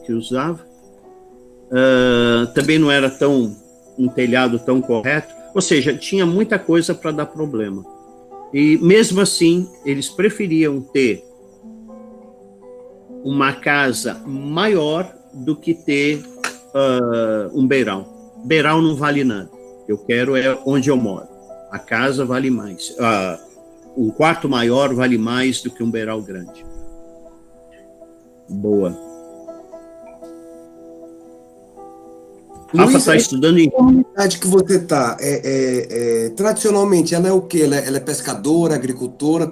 que usava. Também não era um telhado tão correto. Ou seja, tinha muita coisa para dar problema. E mesmo assim, eles preferiam ter uma casa maior do que ter um beiral. Beiral não vale nada. Eu quero onde eu moro. A casa vale mais. Um quarto maior vale mais do que um beiral grande. Boa. Rafa está estudando em... A comunidade que você está, tradicionalmente, ela é o quê? Ela é pescadora, agricultora?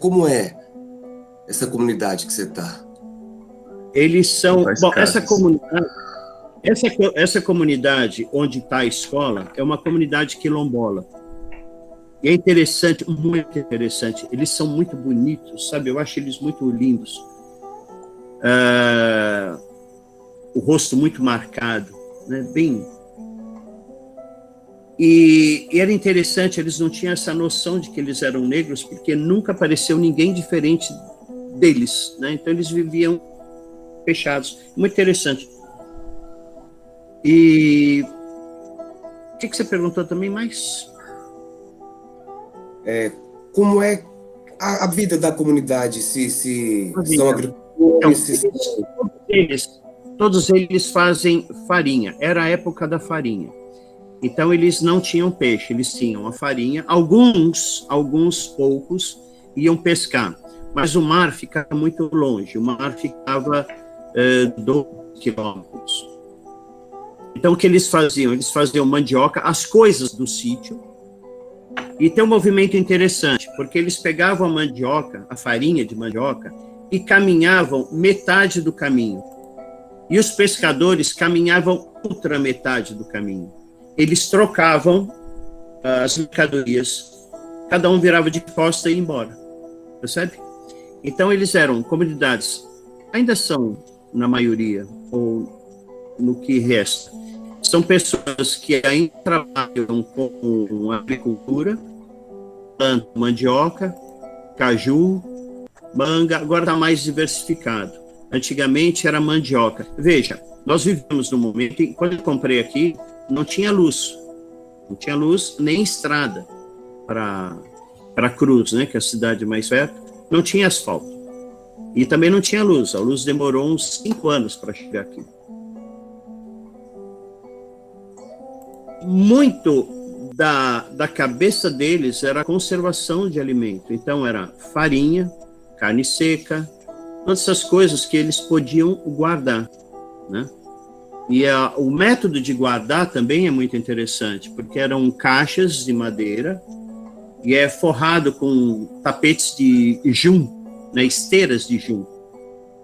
Como é essa comunidade que você está? Eles são... Bom, essa comunidade onde está a escola é uma comunidade quilombola. E é interessante, muito interessante. Eles são muito bonitos, sabe? Eu acho eles muito lindos. O rosto muito marcado. Né, bem... E era interessante, eles não tinham essa noção de que eles eram negros, porque nunca apareceu ninguém diferente deles, né? Então eles viviam fechados. Muito interessante. E o que você perguntou também mais? Como é a vida da comunidade? Se são agricultores? Então, todos eles fazem farinha. Era a época da farinha. Então, eles não tinham peixe, eles tinham a farinha. Alguns poucos, iam pescar. Mas o mar ficava muito longe. O mar ficava 12 quilômetros. Então, o que eles faziam? Eles faziam mandioca, as coisas do sítio, E tem um movimento interessante, porque eles pegavam a mandioca, a farinha de mandioca, e caminhavam metade do caminho. E os pescadores caminhavam outra metade do caminho. Eles trocavam as mercadorias, cada um virava de costa e ia embora. Percebe? Então, eles eram comunidades, ainda são, na maioria, ou no que resta, são pessoas que ainda trabalham com agricultura, plantam mandioca, caju, manga, agora está mais diversificado. Antigamente era mandioca. Veja, nós vivemos num momento em que, quando eu comprei aqui, não tinha luz. Não tinha luz nem estrada para Cruz, né, que é a cidade mais perto. Não tinha asfalto. E também não tinha luz. A luz demorou uns 5 anos para chegar aqui. Muito da cabeça deles era a conservação de alimento. Então, era farinha, carne seca, todas essas coisas que eles podiam guardar, né? E o método de guardar também é muito interessante, porque eram caixas de madeira e é forrado com tapetes de jum, né, esteiras de jum.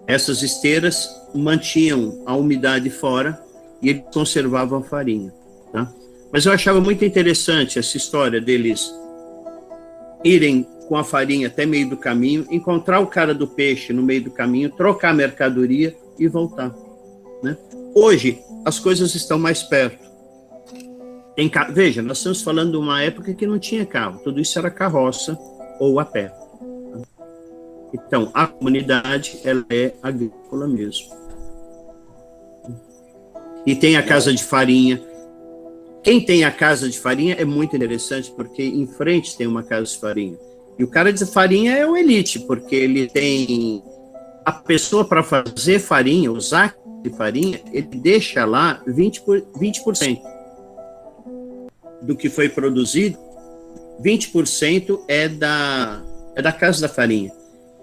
Essas esteiras mantinham a umidade fora e eles conservavam a farinha, tá? Mas eu achava muito interessante essa história deles irem com a farinha até meio do caminho, encontrar o cara do peixe no meio do caminho, trocar a mercadoria e voltar, né? Hoje, as coisas estão mais perto. Veja, nós estamos falando de uma época que não tinha carro, tudo isso era carroça ou a pé. Então, a comunidade, ela é agrícola mesmo. E tem a casa de farinha. Quem tem a casa de farinha é muito interessante, porque em frente tem uma casa de farinha. E o cara de farinha é o elite, porque ele tem a pessoa para fazer farinha, usar de farinha, ele deixa lá 20% do que foi produzido, 20% é da casa da farinha.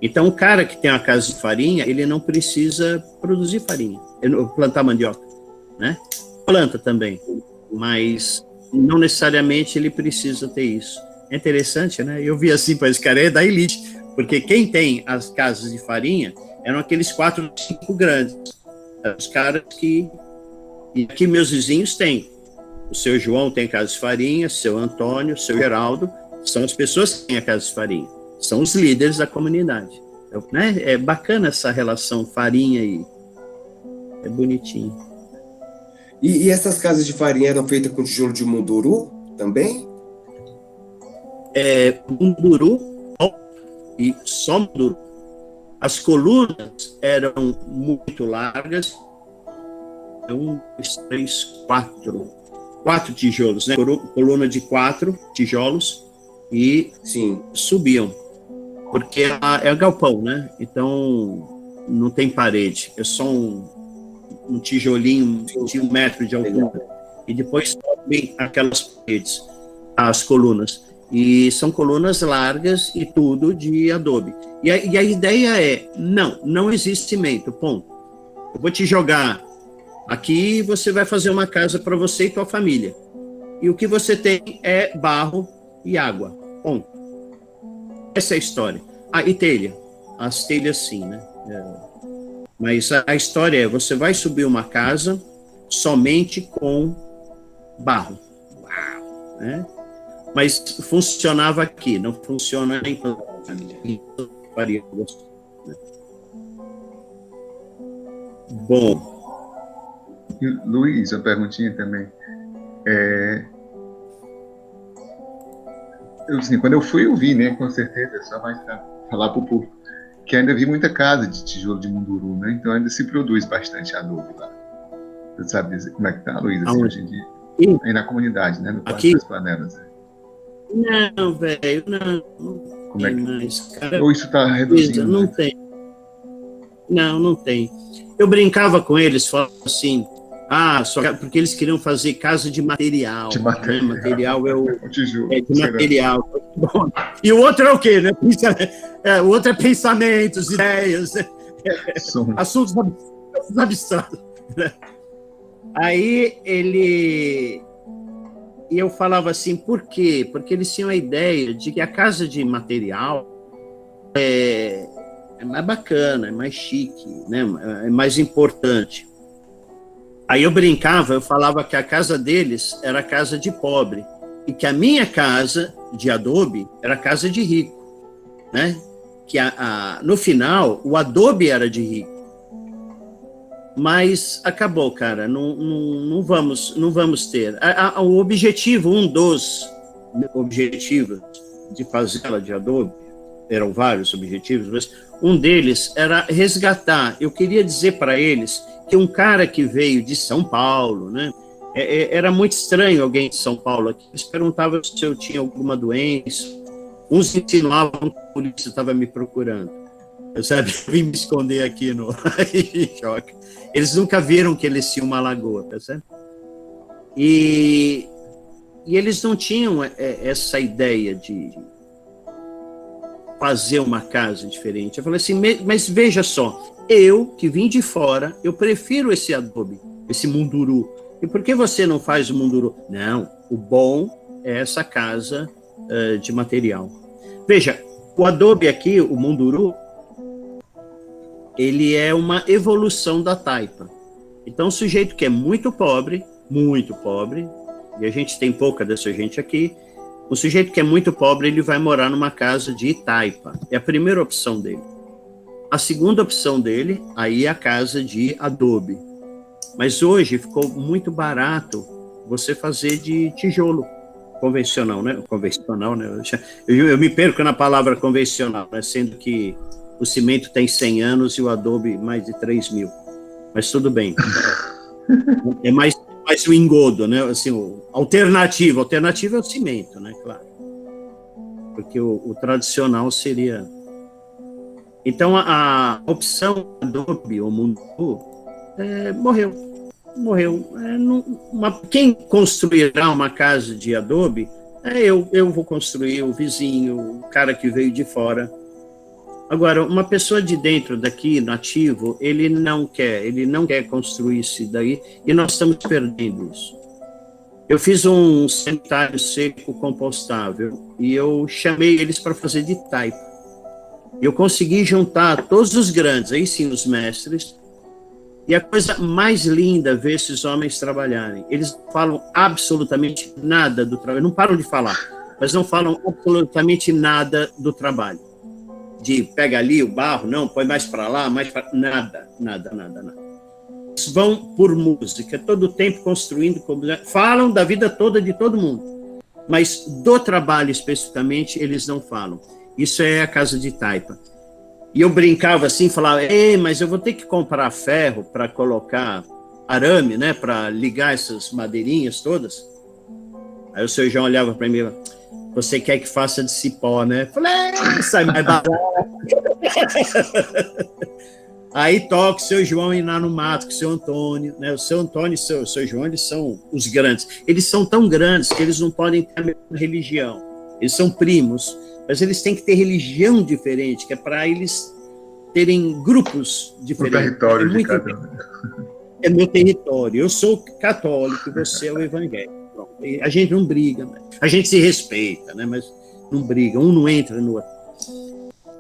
Então, o cara que tem uma casa de farinha, ele não precisa produzir farinha, plantar mandioca, né? Planta também, mas não necessariamente ele precisa ter isso. É interessante, né? Eu vi assim, para esse cara é da elite, porque quem tem as casas de farinha eram aqueles 4, 5 grandes, os caras que... E aqui meus vizinhos têm. O seu João tem casa de farinha, seu Antônio, seu Geraldo, são as pessoas que têm a casa de farinha, são os líderes da comunidade. Né? É bacana essa relação farinha aí, é bonitinho. E essas casas de farinha eram feitas com tijolo de munduru também? Munduru e só munduru. As colunas eram muito largas, 1, 2, 3, 4 tijolos, né? Coluna de 4 tijolos e sim, subiam, porque é galpão, né? Então não tem parede, é só um tijolinho de 1 metro de altura e depois sobem aquelas paredes, as colunas, e são colunas largas e tudo de adobe. E a ideia é, não existe cimento, ponto. Eu vou te jogar aqui, você vai fazer uma casa para você e tua família. E o que você tem é barro e água. Bom, essa é a história. E telha. As telhas sim, né? Mas a história é, você vai subir uma casa somente com barro. Uau! Né? Mas funcionava aqui, não funciona em faria. Bom. Luiz, uma perguntinha também. Quando eu fui, eu vi, né? Com certeza, só mais para falar para o público, que ainda vi muita casa de tijolo de munduru, né? Então ainda se produz bastante adobe lá. Você sabe dizer como é que tá, Luiz, assim, hoje em dia? Aí na comunidade, né? No Quarto das Panelas. Né? Não, velho, não. Como é que... mais, cara, ou isso está reduzindo? Não, né? tem. Não tem. Eu brincava com eles, falava assim, porque eles queriam fazer casa de material. De material. Né? Material é o tijolo. De material. Bom, e o outro é o quê, né? O outro é pensamentos, ideias, assuntos abstratos. Né? Aí E eu falava assim, por quê? Porque eles tinham a ideia de que a casa de material é mais bacana, é mais chique, né? É mais importante. Aí eu brincava, eu falava que a casa deles era casa de pobre e que a minha casa de adobe era casa de rico, né? Que no final o adobe era de rico. Mas acabou, cara, não vamos ter. O objetivo, um dos objetivos de fazê-la de adobe, eram vários objetivos, mas um deles era resgatar. Eu queria dizer para eles que um cara que veio de São Paulo, né, era muito estranho alguém de São Paulo aqui. Eles perguntavam se eu tinha alguma doença, uns insinuavam que a polícia estava me procurando. Eu, sabe, eu vim me esconder aqui no choque. Eles nunca viram que eles tinham uma lagoa, tá certo? E eles não tinham essa ideia de fazer uma casa diferente. Eu falei assim, mas veja só, eu que vim de fora, eu prefiro esse adobe, esse munduru. E por que você não faz o munduru? Não, o bom é essa casa de material. Veja, o adobe aqui, o munduru, ele é uma evolução da taipa. Então, o sujeito que é muito pobre, e a gente tem pouca dessa gente aqui, o sujeito que é muito pobre, ele vai morar numa casa de taipa. É a primeira opção dele. A segunda opção dele, aí é a casa de adobe. Mas hoje ficou muito barato você fazer de tijolo convencional, né? Convencional, né? Eu me perco na palavra convencional, né? Sendo que o cimento tem 100 anos e o adobe mais de 3.000. Mas tudo bem. É mais o engodo, né? Assim, a alternativa é o cimento, né? Claro. Porque o tradicional seria... Então, a opção adobe, o mundo, morreu. Quem construirá uma casa de adobe? Eu vou construir, o vizinho, o cara que veio de fora. Agora, uma pessoa de dentro daqui, nativo, ele não quer construir isso daí, e nós estamos perdendo isso. Eu fiz um cemitério seco compostável, e eu chamei eles para fazer de taipa. Eu consegui juntar todos os grandes, aí sim os mestres, e a coisa mais linda é ver esses homens trabalharem. Eles não falam absolutamente nada do trabalho, não param de falar, mas não falam absolutamente nada do trabalho. De pega ali o barro, não, põe mais para lá, nada. Eles vão por música, todo o tempo construindo, falam da vida toda de todo mundo, mas do trabalho especificamente eles não falam. Isso é a casa de taipa. E eu brincava assim, falava, mas eu vou ter que comprar ferro para colocar arame, né, para ligar essas madeirinhas todas. Aí o seu João olhava para mim e falava, você quer que faça de cipó, né? Falei, sai mais barato. Aí toca o seu João ir lá no mato com o seu Antônio, né? O seu Antônio e o seu João, eles são os grandes. Eles são tão grandes que eles não podem ter a mesma religião. Eles são primos, mas eles têm que ter religião diferente, que é para eles terem grupos diferentes. O território de cada um. É meu território. Eu sou católico, você é o evangélico. A gente não briga, né? A gente se respeita, né? Mas não briga, um não entra no outro.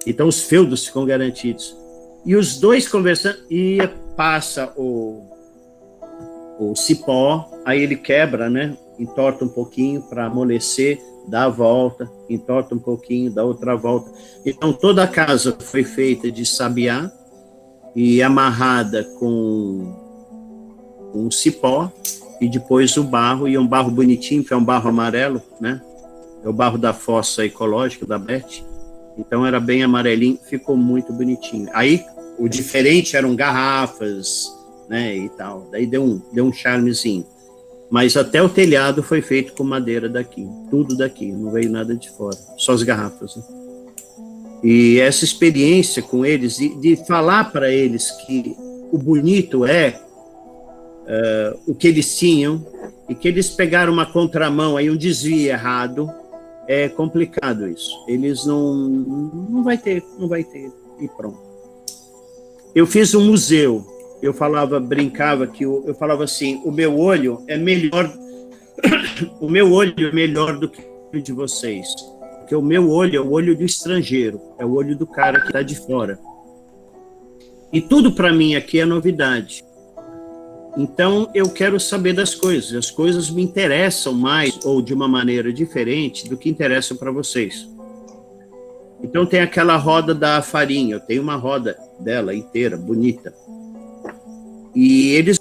Então os feudos ficam garantidos. E os dois conversando, e passa o cipó, aí ele quebra, né? Entorta um pouquinho para amolecer, dá a volta, entorta um pouquinho, dá outra volta. Então toda a casa foi feita de sabiá e amarrada com um cipó, e depois o barro, e um barro bonitinho, que é um barro amarelo, né? É o barro da fossa ecológica, da Beth. Então era bem amarelinho, ficou muito bonitinho. Aí o diferente eram garrafas, né, e tal. Daí deu um charmezinho. Mas até o telhado foi feito com madeira daqui, tudo daqui, não veio nada de fora, só as garrafas, né? E essa experiência com eles, de falar para eles que o bonito é o que eles tinham, e que eles pegaram uma contramão, aí um desvio errado, é complicado isso. Eles não vai ter, e pronto. Eu fiz um museu, eu brincava que eu falava assim, o meu olho é melhor o meu olho é melhor do que o de vocês. Porque o meu olho é o olho do estrangeiro, é o olho do cara que está de fora. E tudo para mim aqui é novidade. Então, eu quero saber das coisas. As coisas me interessam mais, ou de uma maneira diferente, do que interessam para vocês. Então, tem aquela roda da farinha. Eu tenho uma roda dela inteira, bonita. E eles...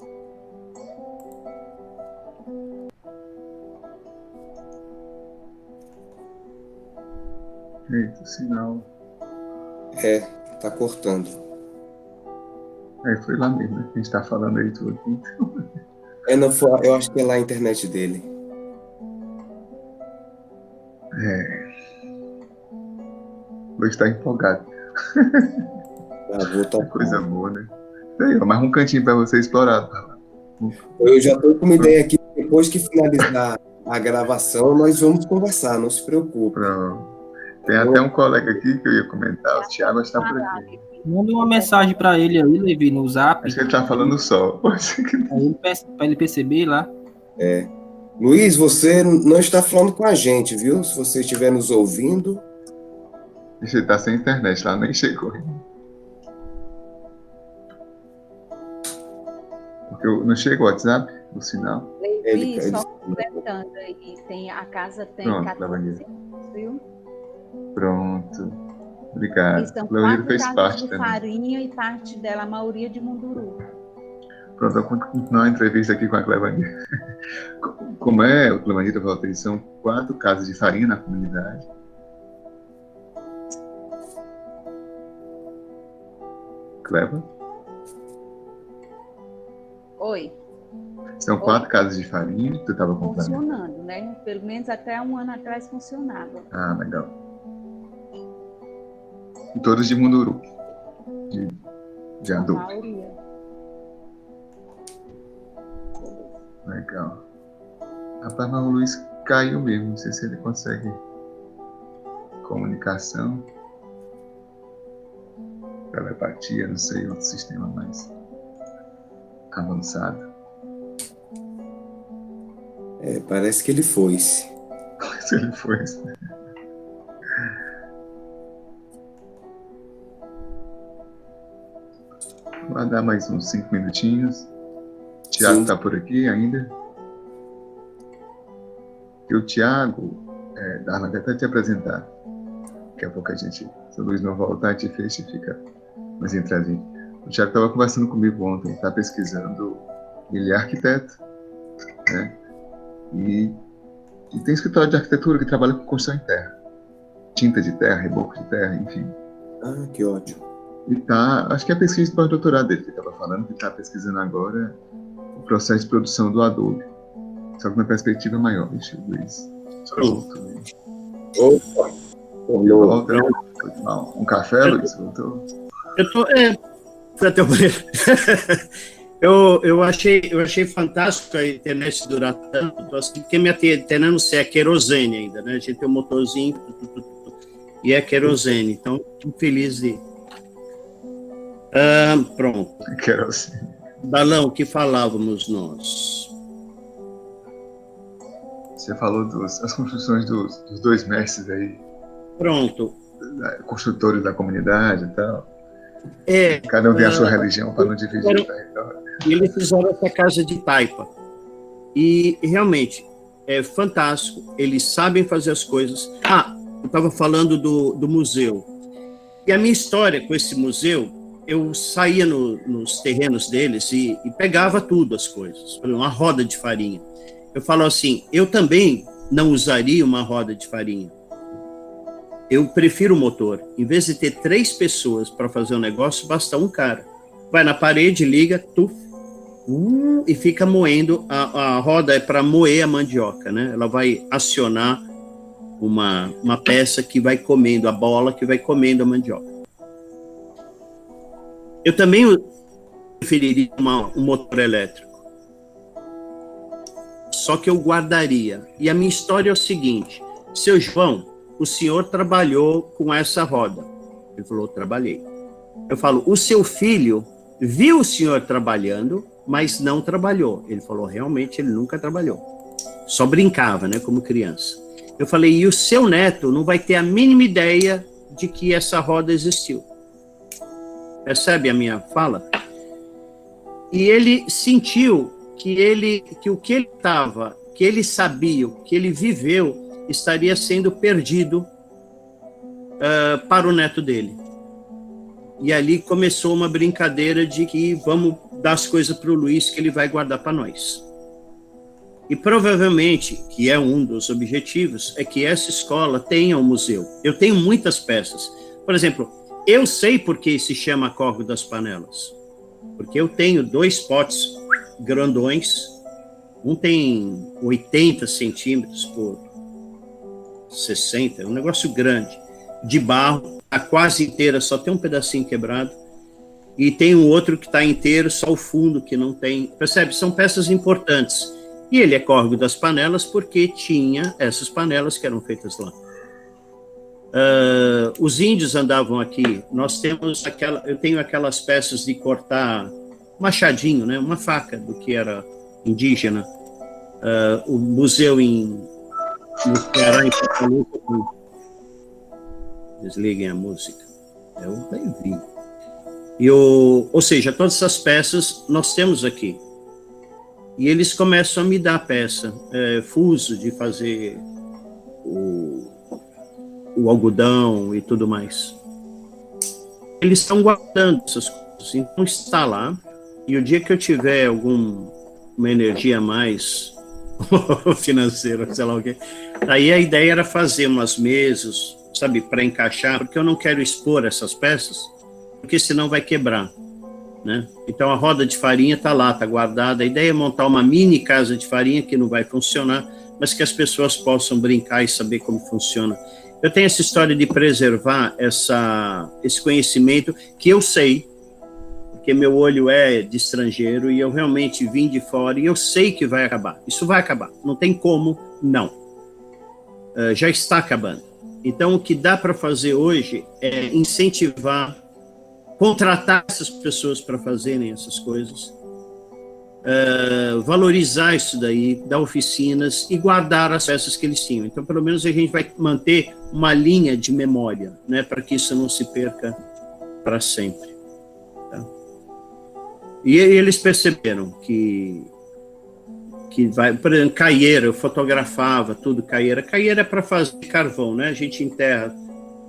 Eita, sinal. Tá cortando. Foi lá mesmo, né? A gente tá falando aí tudo aqui. Não foi, eu acho que é lá a internet dele. Luiz tá empolgado. Vou tocar. Coisa boa, né? Aí, ó, mais um cantinho pra você explorar. Eu já tô com uma ideia aqui. Depois que finalizar a gravação, nós vamos conversar, não se preocupe. Pronto. Tem até um colega aqui que eu ia comentar, o Thiago está por aqui. Manda uma mensagem para ele aí, Levi, no Zap. Acho que ele tá falando só. Para ele perceber lá. Luiz, você não está falando com a gente, viu? Se você estiver nos ouvindo. Ele tá sem internet lá, nem chegou. Porque não chegou o WhatsApp, o sinal. Levi, só completando aí. A casa tem Pronto, 14 anos, viu? Pronto. Obrigado. Estão O Leonir 4 fez casas parte de também. farinha e parte dela, a maioria de Munduru. Pronto, vamos continuar a entrevista aqui com a Clevanir. Como é, o Clevanir volta, são 4 casas de farinha na comunidade. Cleva? Oi. São 4 casas de farinha que tu estava comprando. Funcionando, né? Pelo menos até um ano atrás funcionava. Ah, legal. E todos de Munduru. De A adubo. maioria. Legal. Rapaz, mas o Luiz caiu mesmo. Não sei se ele consegue comunicação, telepatia, não sei, outro sistema mais avançado. Parece que ele foi-se. Se ele foi. Vai dar mais uns 5 minutinhos. O Thiago está por aqui ainda. E o Thiago, Darlan, até te apresentar. Daqui a pouco a gente, se o Luiz não voltar, a gente fecha e fica mais entradinho. O Thiago estava conversando comigo ontem, está pesquisando. Ele é arquiteto, né? E tem escritório de arquitetura que trabalha com construção em terra. Tinta de terra, reboco de terra, enfim. Ah, que ótimo. E acho que é a pesquisa de pós-doutorado dele que ele estava falando, que está pesquisando agora o processo de produção do adobe. Só que na perspectiva maior, deixa o Luiz. Opa! Volta, um café, Luiz? Voltou? Eu tô... foi até o banheiro. Eu achei fantástico a internet durar tanto, assim, porque minha antena não sei, é querosene ainda, né? A gente tem um motorzinho e é querosene, então estou feliz de... pronto. Querosene. Balão, o que falávamos nós? Você falou das construções dos 2 mestres aí. Pronto. Construtores da comunidade e tal. Cada um tem a sua religião para não dividir o território. Eles fizeram essa casa de taipa. E realmente é fantástico. Eles sabem fazer as coisas. Eu estava falando do museu. E a minha história com esse museu, eu saía nos terrenos deles e pegava tudo, as coisas. Uma roda de farinha. Eu falo assim, eu também não usaria uma roda de farinha. Eu prefiro o motor. Em vez de ter 3 pessoas para fazer um negócio, basta um cara. Vai na parede, liga, e fica moendo. A roda é para moer a mandioca, né? Ela vai acionar uma peça que vai comendo, a bola que vai comendo a mandioca. Eu também preferiria um motor elétrico. Só que eu guardaria. E a minha história é o seguinte, seu João, o senhor trabalhou com essa roda. Ele falou, trabalhei. Eu falo, o seu filho viu o senhor trabalhando, mas não trabalhou. Ele falou, realmente, ele nunca trabalhou. só brincava, né, como criança. Eu falei, e o seu neto não vai ter a mínima ideia de que essa roda existiu. Percebe a minha fala? E ele sentiu que o que ele estava, que ele sabia, que ele viveu, estaria sendo perdido para o neto dele. E ali começou uma brincadeira de que vamos dar as coisas para o Luiz que ele vai guardar para nós. E provavelmente, que é um dos objetivos, é que essa escola tenha um museu. Eu tenho muitas peças. Por exemplo, eu sei por que se chama Córrego das Panelas. Porque eu tenho 2 potes grandões. Um tem 80 centímetros por 60, é um negócio grande, de barro, a quase inteira, só tem um pedacinho quebrado. E tem um outro que está inteiro, só o fundo que não tem. Percebe? São peças importantes. E ele é Córrego das Panelas porque tinha essas panelas que eram feitas lá. Os índios andavam aqui. Nós temos eu tenho aquelas peças de cortar machadinho, né? Uma faca do que era indígena. O museu no Ceará, em Fortaleza. Desliguem a música. Eu vi. Ou seja, todas essas peças nós temos aqui. E eles começam a me dar peça, fuso de fazer o algodão e tudo mais. Eles estão guardando essas coisas, então está lá. E o dia que eu tiver alguma energia mais financeira, sei lá o quê, aí a ideia era fazer umas mesas, sabe, para encaixar, porque eu não quero expor essas peças, porque senão vai quebrar. Né? Então a roda de farinha está lá, está guardada. A ideia é montar uma mini casa de farinha que não vai funcionar, mas que as pessoas possam brincar e saber como funciona. Eu tenho essa história de preservar esse conhecimento que eu sei, porque meu olho é de estrangeiro e eu realmente vim de fora e eu sei que vai acabar. Isso vai acabar, não tem como não. Já está acabando. Então o que dá para fazer hoje é incentivar, contratar essas pessoas para fazerem essas coisas, valorizar isso daí, dar oficinas e guardar as peças que eles tinham. Então, pelo menos a gente vai manter uma linha de memória, né, para que isso não se perca para sempre. Tá? E eles perceberam que vai, por exemplo, caieira, eu fotografava tudo, caieira é para fazer carvão, né? A gente enterra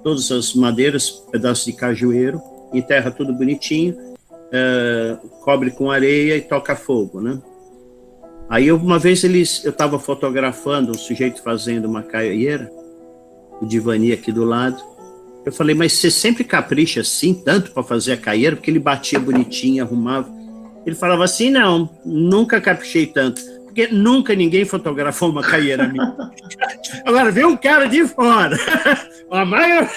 todas as madeiras, pedaços de cajueiro, enterra tudo bonitinho, cobre com areia e toca fogo, né? Aí uma vez eu estava fotografando um sujeito fazendo uma caieira, o Divani aqui do lado. Eu falei, mas você sempre capricha assim, tanto para fazer a caieira, porque ele batia bonitinho, arrumava. Ele falava assim, não, nunca caprichei tanto, porque nunca ninguém fotografou uma caieira minha. Agora, vê um cara de fora, a maior...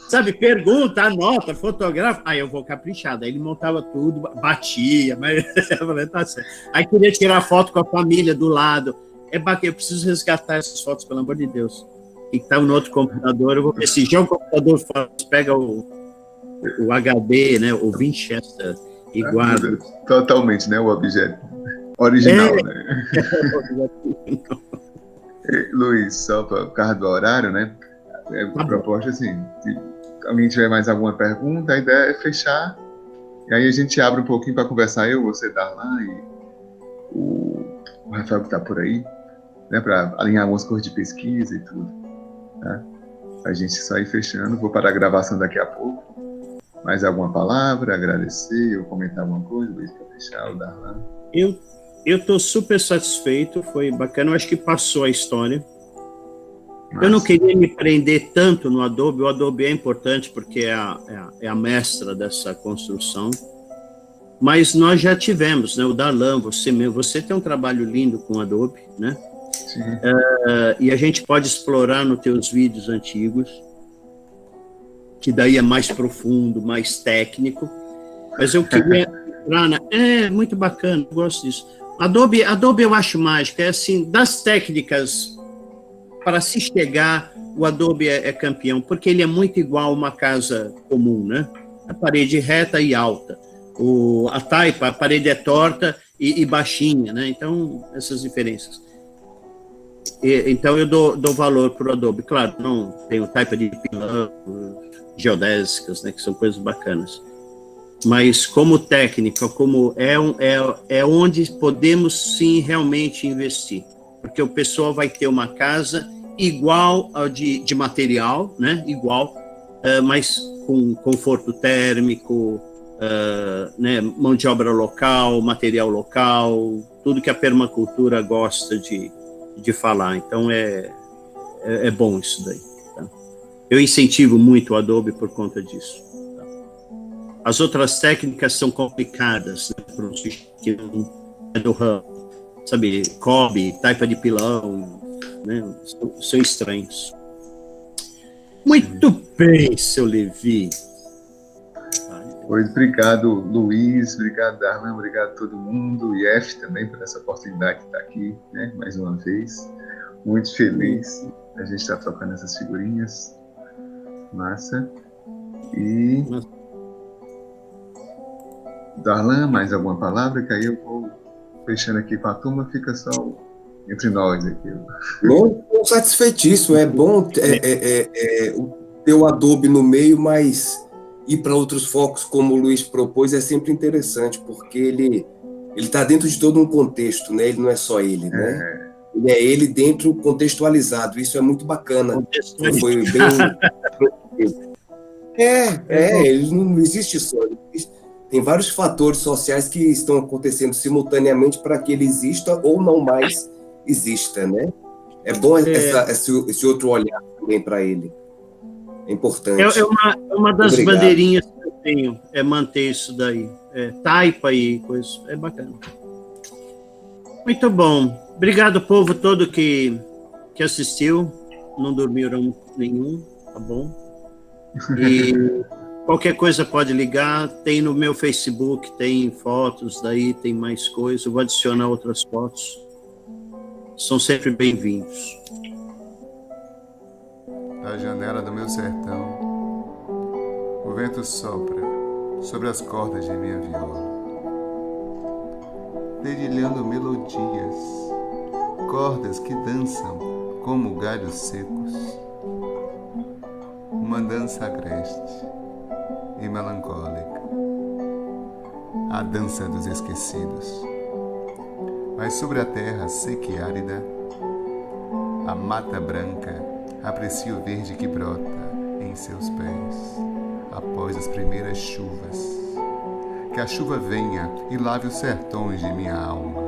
Sabe, pergunta, anota, fotografa. Aí eu vou caprichar. Daí ele montava tudo, batia, mas eu falei, tá certo. Aí queria tirar foto com a família do lado. Eu preciso resgatar essas fotos, pelo amor de Deus. E que estava no outro computador, eu vou ver se já o computador pega o HD, né, o Winchester e guarda. Totalmente, né, o objeto original, né? Luiz, só por causa do horário, né? A proposta assim, se alguém tiver mais alguma pergunta, a ideia é fechar e aí a gente abre um pouquinho para conversar, você, Darlan e o Rafael que está por aí, né, para alinhar algumas coisas de pesquisa e tudo, tá? A gente sair fechando, vou parar a gravação daqui a pouco. Mais alguma palavra, agradecer ou comentar alguma coisa, Luiz, para fechar, o Darlan? Eu estou super satisfeito, foi bacana, eu acho que passou a história. Eu não queria me prender tanto no Adobe. O Adobe é importante porque é a mestra dessa construção, mas nós já tivemos, né? O Darlan, você tem um trabalho lindo com o Adobe, né? Sim. E a gente pode explorar nos teus vídeos antigos, que daí é mais profundo, mais técnico, mas eu queria entrar muito bacana, eu gosto disso. Adobe eu acho mágico, é assim, das técnicas para se chegar, o Adobe é campeão, porque ele é muito igual a uma casa comum, né? A parede reta e alta. A taipa, a parede é torta e baixinha, né? Então, essas diferenças. Então, eu dou valor para o Adobe. Claro, não tem o taipa de pilão, geodésicas, né? Que são coisas bacanas. Mas como técnica, como é onde podemos sim realmente investir. Porque o pessoal vai ter uma casa igual ao de material, né? Igual, mas com conforto térmico, né? Mão de obra local, material local, tudo que a permacultura gosta de falar. Então, é bom isso daí. Tá? Eu incentivo muito o Adobe por conta disso. Tá? As outras técnicas são complicadas, né? Para os que não é do ramo. Sabe, cobre, taipa de pilão, né? São estranhos. Muito bem, seu Levi. Pois, obrigado, Luiz, obrigado, Darlan, obrigado a todo mundo, e F também por essa oportunidade de estar aqui, né, mais uma vez. Muito feliz a gente estar trocando essas figurinhas. Massa. E... Darlan, mais alguma palavra? Que aí eu vou fechando aqui com a turma, fica só entre nós aqui. Não, estou satisfeitíssimo. É bom ter o Adobe no meio, mas ir para outros focos, como o Luiz propôs, é sempre interessante, porque ele está dentro de todo um contexto, né? Ele não é só ele, né? Ele é ele dentro contextualizado. Isso é muito bacana. Foi bem... ele não existe só. Tem vários fatores sociais que estão acontecendo simultaneamente para que ele exista ou não mais exista, né? É bom esse outro olhar também para ele. É importante. É uma das bandeirinhas que eu tenho, é manter isso daí. Taipa e coisa, é bacana. Muito bom. Obrigado, povo todo que assistiu. Não dormiram nenhum, tá bom? E qualquer coisa pode ligar. Tem no meu Facebook, tem fotos daí, tem mais coisas. Eu vou adicionar outras fotos. São sempre bem-vindos. Da janela do meu sertão, o vento sopra sobre as cordas de minha viola, dedilhando melodias, cordas que dançam como galhos secos, uma dança agreste e melancólica, a dança dos esquecidos. Mas sobre a terra seca e árida, a mata branca aprecia o verde que brota em seus pés após as primeiras chuvas. Que a chuva venha e lave os sertões de minha alma.